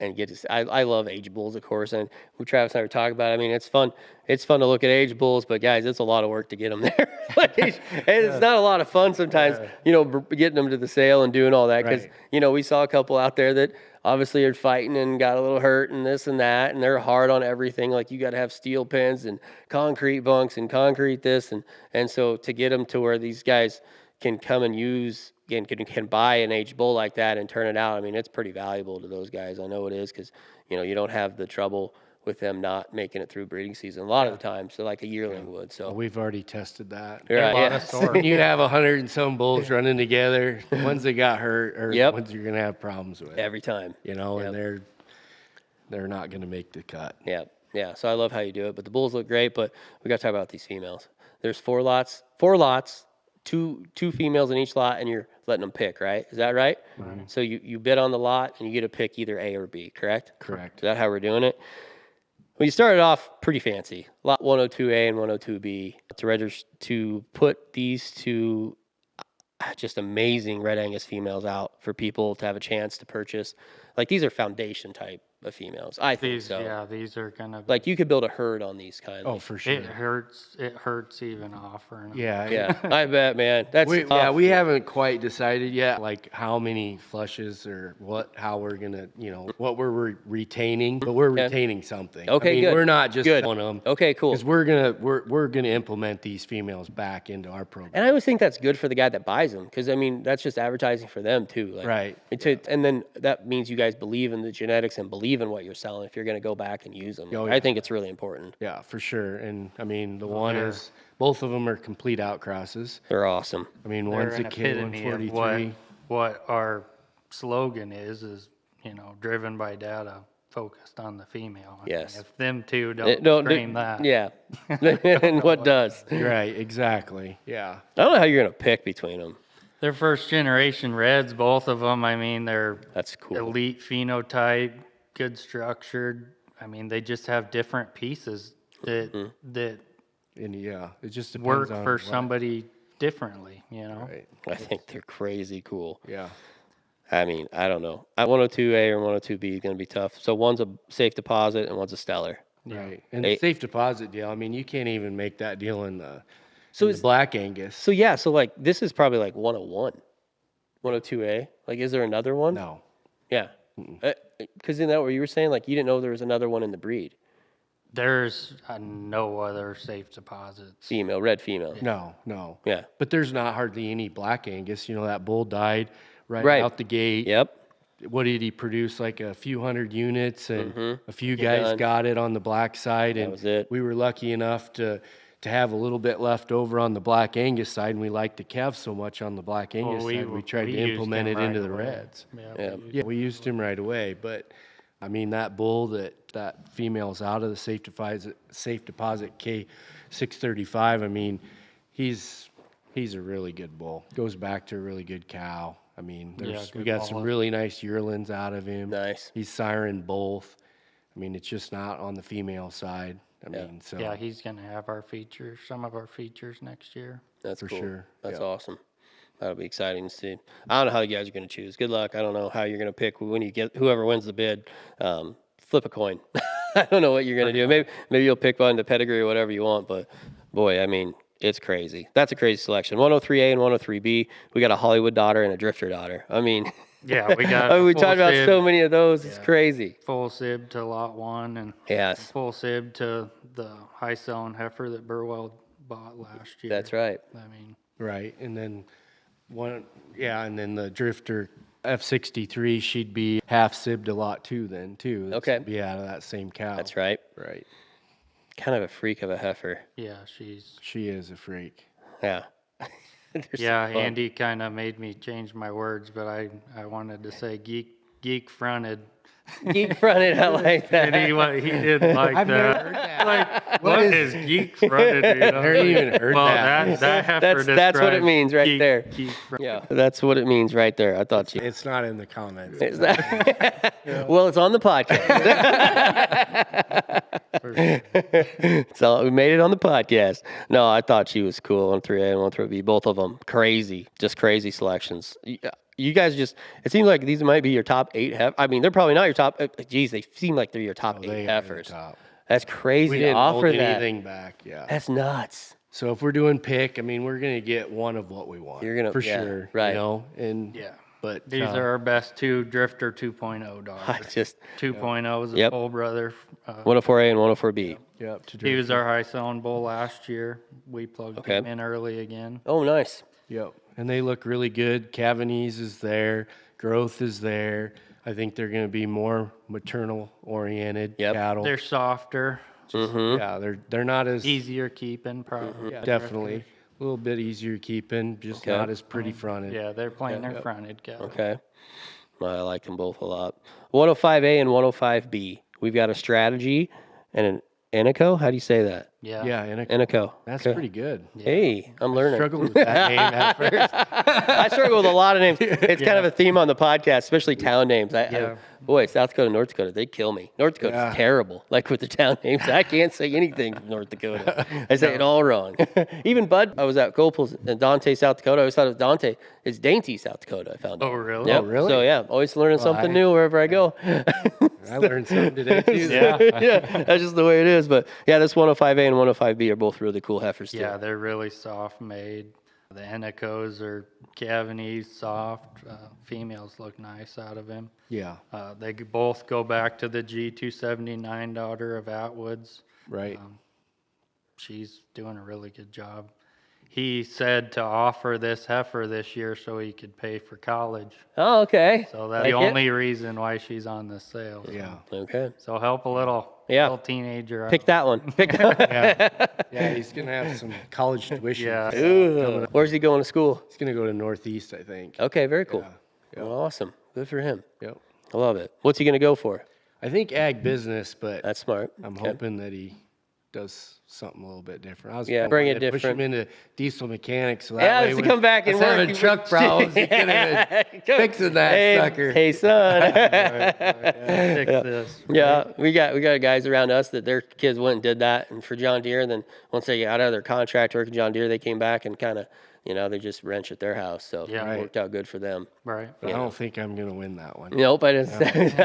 S1: and get to. I love age bulls, of course, and Travis and I were talking about it. I mean, it's fun. It's fun to look at age bulls, but guys, it's a lot of work to get them there. It's not a lot of fun sometimes. Getting them to the sale and doing all that because
S3: Right.
S1: we saw a couple out there that obviously are fighting and got a little hurt and this and that, and they're hard on everything. Like you got to have steel pins and concrete bunks and concrete this, and so to get them to where these guys can come and use and can buy an aged bull like that and turn it out. I mean, it's pretty valuable to those guys. I know it is because you don't have the trouble with them not making it through breeding season a lot of the time. So like a yearling would. So
S3: We've already tested that.
S1: Right,
S2: a lot
S1: yeah.
S2: of sorts.
S3: When you have 100 and some bulls running together, the ones that got hurt are the
S1: Yep.
S3: ones you're gonna have problems with.
S1: every time.
S3: And they're not gonna make the cut.
S1: Yeah. So I love how you do it. But the bulls look great. But we got to talk about these females. There's 4 lots, two females in each lot, and you're letting them pick, right? Is that right? So you bid on the lot and you get to pick either A or B, correct?
S3: Correct.
S1: Is that how we're doing it? Well, you started off pretty fancy. Lot 102A and 102B to put these two just amazing Red Angus females out for people to have a chance to purchase. Like these are foundation type of females. I think
S2: These,
S1: so.
S2: yeah, these are gonna.
S1: Like you could build a herd on these kind of.
S3: Oh, for sure.
S2: It hurts even offering. them.
S3: Yeah.
S1: Yeah, I bet, man. That's tough.
S3: we haven't quite decided yet, like how many flushes or how we're gonna, what we're retaining, but we're retaining something.
S1: Okay, good.
S3: We're not just
S1: Good.
S3: on them.
S1: Okay, cool.
S3: Because we're gonna implement these females back into our program.
S1: And I always think that's good for the guy that buys them because I mean that's just advertising for them too. Like,
S3: Right.
S1: And then that means you guys believe in the genetics and believe in what you're selling if you're going to go back and use them.
S3: Oh,
S1: I
S3: yeah.
S1: think it's really important.
S3: Yeah, for sure. And I mean, both of them are complete outcrosses.
S1: They're awesome.
S3: I mean,
S2: They're
S3: one's a
S2: an
S3: kid
S2: epitome of
S3: 143.
S2: what our slogan is driven by data. focused on the female. I mean,
S1: Yes.
S2: if them two
S1: It-
S2: don't scream that.
S1: Yeah. And what does?
S3: Right, exactly. Yeah.
S1: I don't know how you're going to pick between them.
S2: They're first generation reds, both of them. I mean, they're
S1: That's cool.
S2: elite phenotype, good structured. I mean, they just have different pieces that that
S3: And yeah, it just depends
S2: work
S3: on
S2: for
S3: what-
S2: somebody differently, you know.
S3: Right.
S1: I think they're crazy cool.
S3: Yeah.
S1: I mean, I don't know. 102A or 102B is going to be tough. So one's a safe deposit and one's a stellar.
S2: Yeah.
S3: Right. And
S1: They-
S3: the safe deposit deal, I mean, you can't even make that deal in the,
S1: So
S3: in the
S1: is
S3: Black Angus.
S1: so yeah. So like this is probably like 101, 102A. Like, is there another one?
S3: No.
S1: Yeah. Because isn't that what you were saying? Like you didn't know there was another one in the breed.
S2: There's no other safe deposits.
S1: Female, red female.
S3: No.
S1: Yeah.
S3: But there's not hardly any Black Angus. You know, that bull died
S1: Right.
S3: out the gate.
S1: Yep.
S3: What did he produce? Like a few hundred units, and a few
S1: Get
S3: guys
S1: done.
S3: got it on the black side, and
S1: was it.
S3: we were lucky enough to have a little bit left over on the Black Angus side, and we liked the calf so much on the Black Angus side, we tried to
S2: used
S3: implement
S2: him
S3: it into
S2: right
S3: the
S2: away.
S3: reds.
S1: Yeah.
S3: Yeah, we used him right away, but I mean that bull that female's out of the safe deposit K635. I mean, he's a really good bull. Goes back to a really good cow. I mean, we
S2: good
S3: got some
S2: bull.
S3: really nice yearlings out of him.
S1: Nice.
S3: He's siren both. I mean, it's just not on the female side. I mean, so
S2: Yeah, he's gonna have our features, some of our features next year.
S1: That's
S3: For
S1: cool.
S3: sure.
S1: That's
S3: Yeah.
S1: awesome. That'll be exciting to see. I don't know how you guys are going to choose. Good luck. I don't know how you're going to pick when you get whoever wins the bid. Flip a coin. I don't know what you're going to do. Maybe you'll pick one to pedigree or whatever you want. But boy, I mean, it's crazy. That's a crazy selection. 103A and 103B. We got a Hollywood daughter and a drifter daughter. I mean,
S2: Yeah, we got.
S1: I mean, we
S2: full
S1: talked about
S2: sib-
S1: so many of those. It's
S2: Yeah.
S1: crazy.
S2: full sib to lot one and
S1: Yes,
S2: full sib to the high selling heifer that Burwell bought last year.
S1: that's right.
S2: I mean,
S3: right. And then and then the drifter F63, she'd be half sibbed a lot too. Then too.
S1: Okay.
S3: Be out of that same cow.
S1: That's right.
S3: Right.
S1: Kind of a freak of a heifer.
S2: yeah, she's.
S3: She is a freak.
S1: Yeah. They're so
S2: Yeah,
S1: fun.
S2: Andy kind of made me change my words, but I wanted to say geek fronted.
S1: Geek fronted. I like that.
S2: And he did like
S3: I've
S2: that.
S3: never heard that.
S2: Like, what is geek fronted? You know?
S3: Never even heard
S2: well,
S3: that.
S2: that heifer
S1: That's what it
S2: describes
S1: means right
S2: geek-
S1: there.
S2: geek fronted.
S1: Yeah, that's what it means right there. I thought you.
S3: It's not in the comments.
S1: Is that- Well, it's on the podcast. So we made it on the podcast. No, I thought she was cool on 3A and 103B, both of them. Crazy, just crazy selections. You guys just, it seems like these might be your top 8 heifers. I mean, they're probably not your top, geez, they seem like they're your top 8
S3: They are the
S1: heifers.
S3: top.
S1: That's crazy
S3: We
S1: to
S3: didn't
S1: offer
S3: hold
S1: that.
S3: anything back. Yeah.
S1: That's nuts.
S3: So if we're doing pick, I mean, we're gonna get one of what we want.
S1: You're gonna-
S3: for
S1: yeah,
S3: sure,
S1: right.
S3: You know, and
S2: Yeah.
S3: but
S2: These are our best two Drifter 2.0 dogs.
S1: I just,
S2: 2.0 is a
S1: Yep.
S2: full brother.
S1: 104A and 104B.
S3: yep. To
S2: He was our high selling bull last year. We plugged
S1: Okay.
S2: him in early again.
S1: Oh, nice.
S3: Yep. And they look really good. Cavanese is there. Growth is there. I think they're going to be more maternal oriented
S1: Yep.
S3: cattle.
S2: They're softer,
S1: Mm-hmm.
S3: They're not as
S2: easier keeping, probably.
S3: yeah, definitely a little bit easier keeping, just
S1: Okay.
S3: not as pretty fronted.
S2: Yeah, they're playing their fronted cattle.
S1: Okay. Well, I like them both a lot. 105A and 105B. We've got a strategy and an Enico. How do you say that?
S2: Yeah.
S3: Yeah, and
S1: Enico.
S3: that's
S1: Okay.
S3: pretty good.
S1: Hey, I'm learning.
S3: Struggled with that name at first.
S1: I struggle with a lot of names. It's kind of a theme on the podcast, especially town names. Boy, South Dakota, North Dakota, they kill me. North Dakota's
S3: Yeah.
S1: terrible. Like with the town names, I can't say anything from North Dakota. I say it all wrong. Even Bud, I was at Gopel's in Dante, South Dakota. I always thought it was Dante. It's Dainty, South Dakota. I found out.
S2: Oh, really?
S1: Yep.
S3: Oh, really?
S1: So yeah, always learning something new wherever I go.
S3: I learned something today too.
S2: Yeah.
S1: Yeah, that's just the way it is. But yeah, this 105A and 105B are both really cool heifers too.
S2: Yeah, they're really soft made. The Enicos are Cavanese, soft. Females look nice out of him.
S3: Yeah,
S2: Both go back to the G279 daughter of Atwood's.
S3: right.
S2: She's doing a really good job. He said to offer this heifer this year so he could pay for college.
S1: Oh, okay.
S2: So that's
S1: Like
S2: the
S1: it?
S2: only reason why she's on the sale.
S3: Yeah,
S1: Okay.
S2: So help a little,
S1: Yeah.
S2: teenager out.
S1: Pick that one. Pick that one.
S3: yeah. He's gonna have some college tuition.
S2: Yeah.
S1: Ooh. Where's he going to school?
S3: He's gonna go to Northeast, I think.
S1: Okay, very cool.
S3: Yeah.
S1: Well, awesome. Good for him.
S3: Yep.
S1: I love it. What's he going to go for?
S3: I think ag business, but
S1: That's smart.
S3: I'm
S1: Okay.
S3: hoping that he does something a little bit different. I was
S1: Yeah,
S3: hoping
S1: bring it
S3: they'd push him
S1: different.
S3: into diesel mechanics. So that
S1: Yeah,
S3: way
S1: just to
S3: when
S1: come back and
S3: us having
S1: work.
S3: truck problems, he could have been fixing that
S1: hey,
S3: sucker.
S1: Hey, son.
S2: Fix
S1: Yeah.
S2: this.
S1: Yeah, we got guys around us that their kids went and did that, and for John Deere, and then once they got out of their contract working John Deere, they came back and kind of, they just wrench at their house. So
S2: Yeah.
S1: it worked out good for them.
S2: Right.
S3: But I don't think I'm going to win that one.
S1: Nope, I didn't.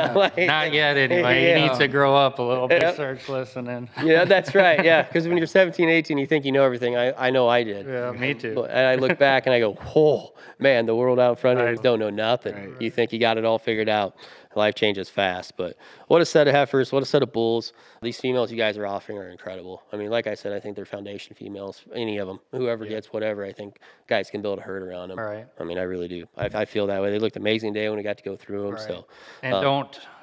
S2: Not yet, anyway.
S1: Yeah.
S2: He needs to grow up a little bit,
S1: Yep.
S2: starts listening.
S1: Yeah, that's right. Yeah, because when you're 17, 18, you think you know everything. I know I did.
S2: Yeah, me too.
S1: But- And I look back and I go, oh, man, the world out in front of you
S2: Right.
S1: don't know nothing.
S3: Right.
S1: You think you got it all figured out. Life changes fast. But what a set of heifers, what a set of bulls. These females you guys are offering are incredible. I mean, like I said, I think they're foundation females, any of them. Whoever gets whatever, I think guys can build a herd around them.
S2: Right.
S1: I mean, I really do. I feel that way. They looked amazing today when we got to go through them.
S2: Right.
S1: So,
S2: And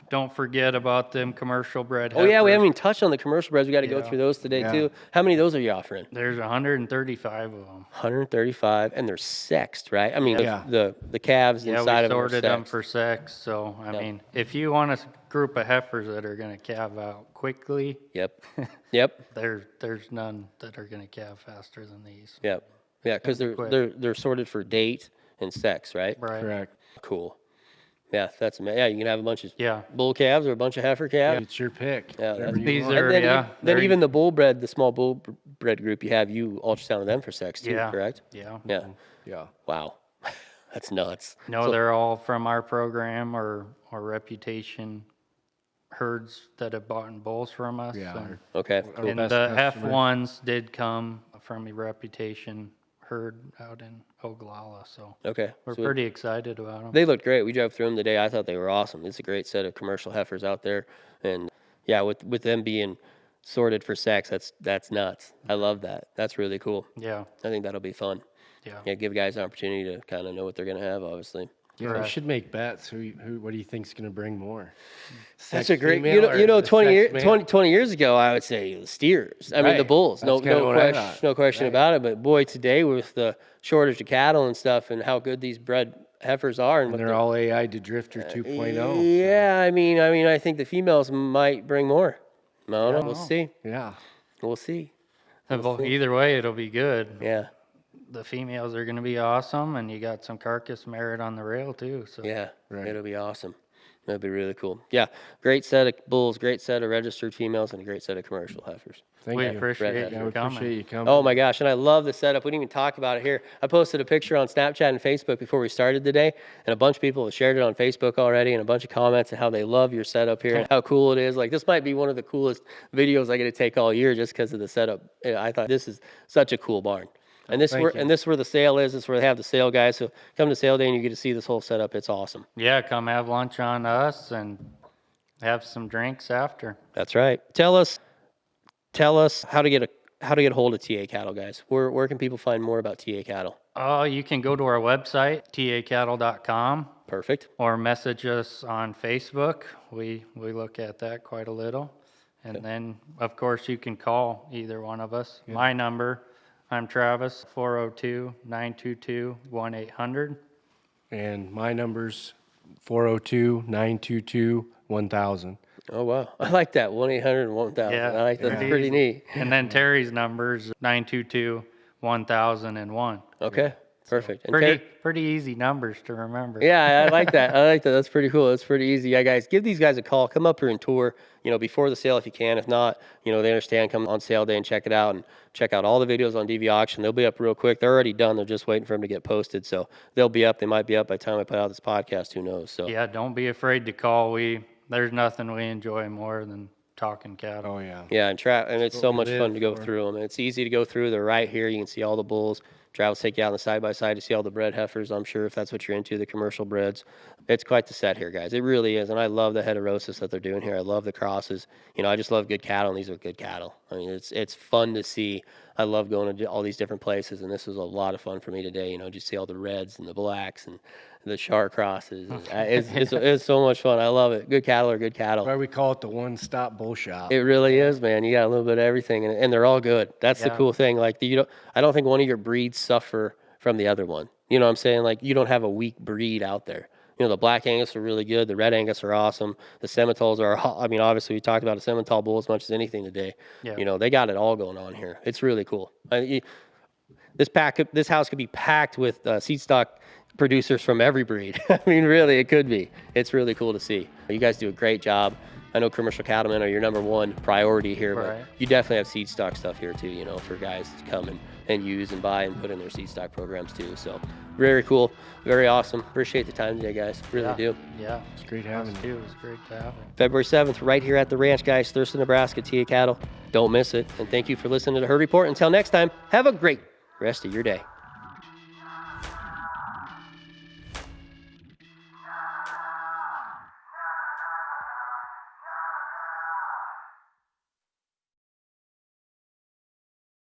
S2: don't forget about them commercial bred
S1: oh, yeah, we
S2: heifers.
S1: haven't even touched on the commercial breds. We got to go
S2: Yeah.
S1: through those today,
S3: Yeah.
S1: too. How many of those are you offering?
S2: There's 135 of them.
S1: 135, and they're sexed, right? I mean,
S3: Yeah.
S1: the calves
S2: Yeah,
S1: inside
S2: we
S1: of them are
S2: sorted them
S1: sexed.
S2: for sex. So, I
S1: Yep.
S2: mean, if you want a group of heifers that are going to calve out quickly,
S1: Yep. Yep.
S2: there's none that are going to calve faster than these.
S1: Yep. Yeah, because
S2: Quick.
S1: they're sorted for date and sex, right?
S2: Right.
S3: Correct.
S1: Cool. Yeah, that's amazing. Yeah, you can have a bunch of
S2: Yeah.
S1: bull calves or a bunch of heifer calves.
S3: It's your pick.
S1: Yeah,
S3: Whatever
S1: that's-
S3: you
S2: These
S3: want.
S2: are-
S1: And then,
S2: yeah,
S1: then
S2: they're-
S1: even the bull bred, the small bull bred group you have, you ultrasounded them for sex too,
S2: Yeah.
S1: correct?
S2: Yeah.
S1: Yeah.
S3: Yeah.
S1: Wow. That's nuts.
S2: No,
S1: So-
S2: they're all from our program or reputation herds that have bought in bulls from us.
S3: Yeah.
S2: and-
S1: Okay.
S3: Our
S2: And
S3: best
S2: the
S3: customer.
S2: F1s did come from a reputation herd out in Oglala, so
S1: Okay.
S2: we're
S1: So
S2: pretty excited about them.
S1: they looked great. We drove through them today. I thought they were awesome. It's a great set of commercial heifers out there, and yeah, with them being sorted for sex, that's nuts. I love that. That's really cool.
S2: Yeah,
S1: I think that'll be fun.
S2: yeah.
S1: Yeah, give guys an opportunity to kind of know what they're going to have, obviously.
S3: Yeah, we
S2: Correct.
S3: should make bets. What do you think's going to bring more?
S1: That's
S3: Sex
S1: a great,
S3: female or the
S1: 20
S3: sex male?
S1: 20 years ago, I would say the steers. I mean, the
S3: Right.
S1: bulls.
S3: That's kinda what I thought.
S1: No question
S3: Right.
S1: about it. But boy, today with the shortage of cattle and stuff and how good these bred heifers are and
S3: And
S1: what
S3: they're all AI to Drifter 2.0.
S1: yeah, I mean, I think the females might bring more. I don't know. We'll see.
S3: Yeah.
S1: We'll see.
S2: Well, either way, it'll be good.
S1: Yeah.
S2: The females are going to be awesome, and you got some carcass merit on the rail too. So
S1: Yeah,
S3: Right.
S1: it'll be awesome. That'd be really cool. Yeah, great set of bulls, great set of registered females, and a great set of commercial heifers.
S3: Thank
S2: we
S3: you.
S2: appreciate
S1: Red
S3: Yeah,
S2: you
S3: we
S2: coming.
S3: appreciate you coming.
S1: Oh my gosh, and I love the setup. We didn't even talk about it here. I posted a picture on Snapchat and Facebook before we started today, and a bunch of people have shared it on Facebook already, and a bunch of comments and how they love your setup here and how cool it is. Like, this might be one of the coolest videos I get to take all year just because of the setup. I thought this is such a cool barn. And this
S3: Thank you.
S1: and this is where the sale is. This is where they have the sale guys. So come to sale day and you get to see this whole setup. It's awesome.
S2: Yeah, come have lunch on us and have some drinks after.
S1: That's right. Tell us how to get a hold of TA Cattle, guys. Where can people find more about TA Cattle?
S2: Oh, you can go to our website, tacattle.com,
S1: Perfect.
S2: or message us on Facebook. We look at that quite a little. And then, of course, you can call either one of us. My number, I'm Travis, 402-922-1800.
S3: And my number's 402-922-1000.
S1: Oh wow, I like that 1-800-1000.
S2: Yeah,
S1: I like that. That's
S2: pretty
S1: pretty neat.
S2: And then Terry's number's 922-1001.
S1: Okay, perfect. And
S2: Pretty easy numbers to remember.
S1: yeah, I like that. I like that. That's pretty cool. That's pretty easy. Yeah, guys, give these guys a call. Come up here and tour. Before the sale if you can. If not, they understand. Come on sale day and check it out and check out all the videos on DV Auction. They'll be up real quick. They're already done. They're just waiting for them to get posted. So they'll be up. They might be up by the time I put out this podcast. Who knows? So
S2: Yeah, don't be afraid to call. There's nothing we enjoy more than talking cattle.
S3: Oh, yeah.
S1: yeah, and it's so
S3: we
S1: much fun
S3: live
S1: to go
S3: for.
S1: through them. It's easy to go through. They're right here. You can see all the bulls. Travis take you out on the side by side to see all the bred heifers. I'm sure if that's what you're into, the commercial breds. It's quite the set here, guys. It really is, and I love the heterosis that they're doing here. I love the crosses. I just love good cattle, and these are good cattle. I mean, it's fun to see. I love going to all these different places, and this was a lot of fun for me today. Just see all the reds and the blacks and the shark crosses. It's so much fun. I love it. Good cattle are good cattle.
S3: That's why we call it the one-stop bull shop.
S1: It really is, man. You got a little bit of everything, and they're all good. That's the
S2: Yeah.
S1: cool thing. Like, I don't think one of your breeds suffer from the other one. You know what I'm saying? Like, you don't have a weak breed out there. the Black Angus are really good. The Red Angus are awesome. The Simmentals are, I mean, obviously we talked about a Simmental bull as much as anything today.
S2: Yeah.
S1: They got it all going on here. It's really cool. This house could be packed with seed stock producers from every breed. I mean, really, it could be. It's really cool to see. You guys do a great job. I know commercial cattlemen are your number one priority here,
S2: Right.
S1: but you definitely have seed stock stuff here too, for guys to come and use and buy and put in their seed stock programs too. So very cool, very awesome. Appreciate the time today, guys. Really do.
S2: Yeah.
S3: It's great having
S2: Us
S3: you.
S2: too. It was great to have him.
S1: February 7th, right here at the ranch, guys. Thurston, Nebraska, TA Cattle. Don't miss it. And thank you for listening to the Herd Report. Until next time, have a great rest of your day.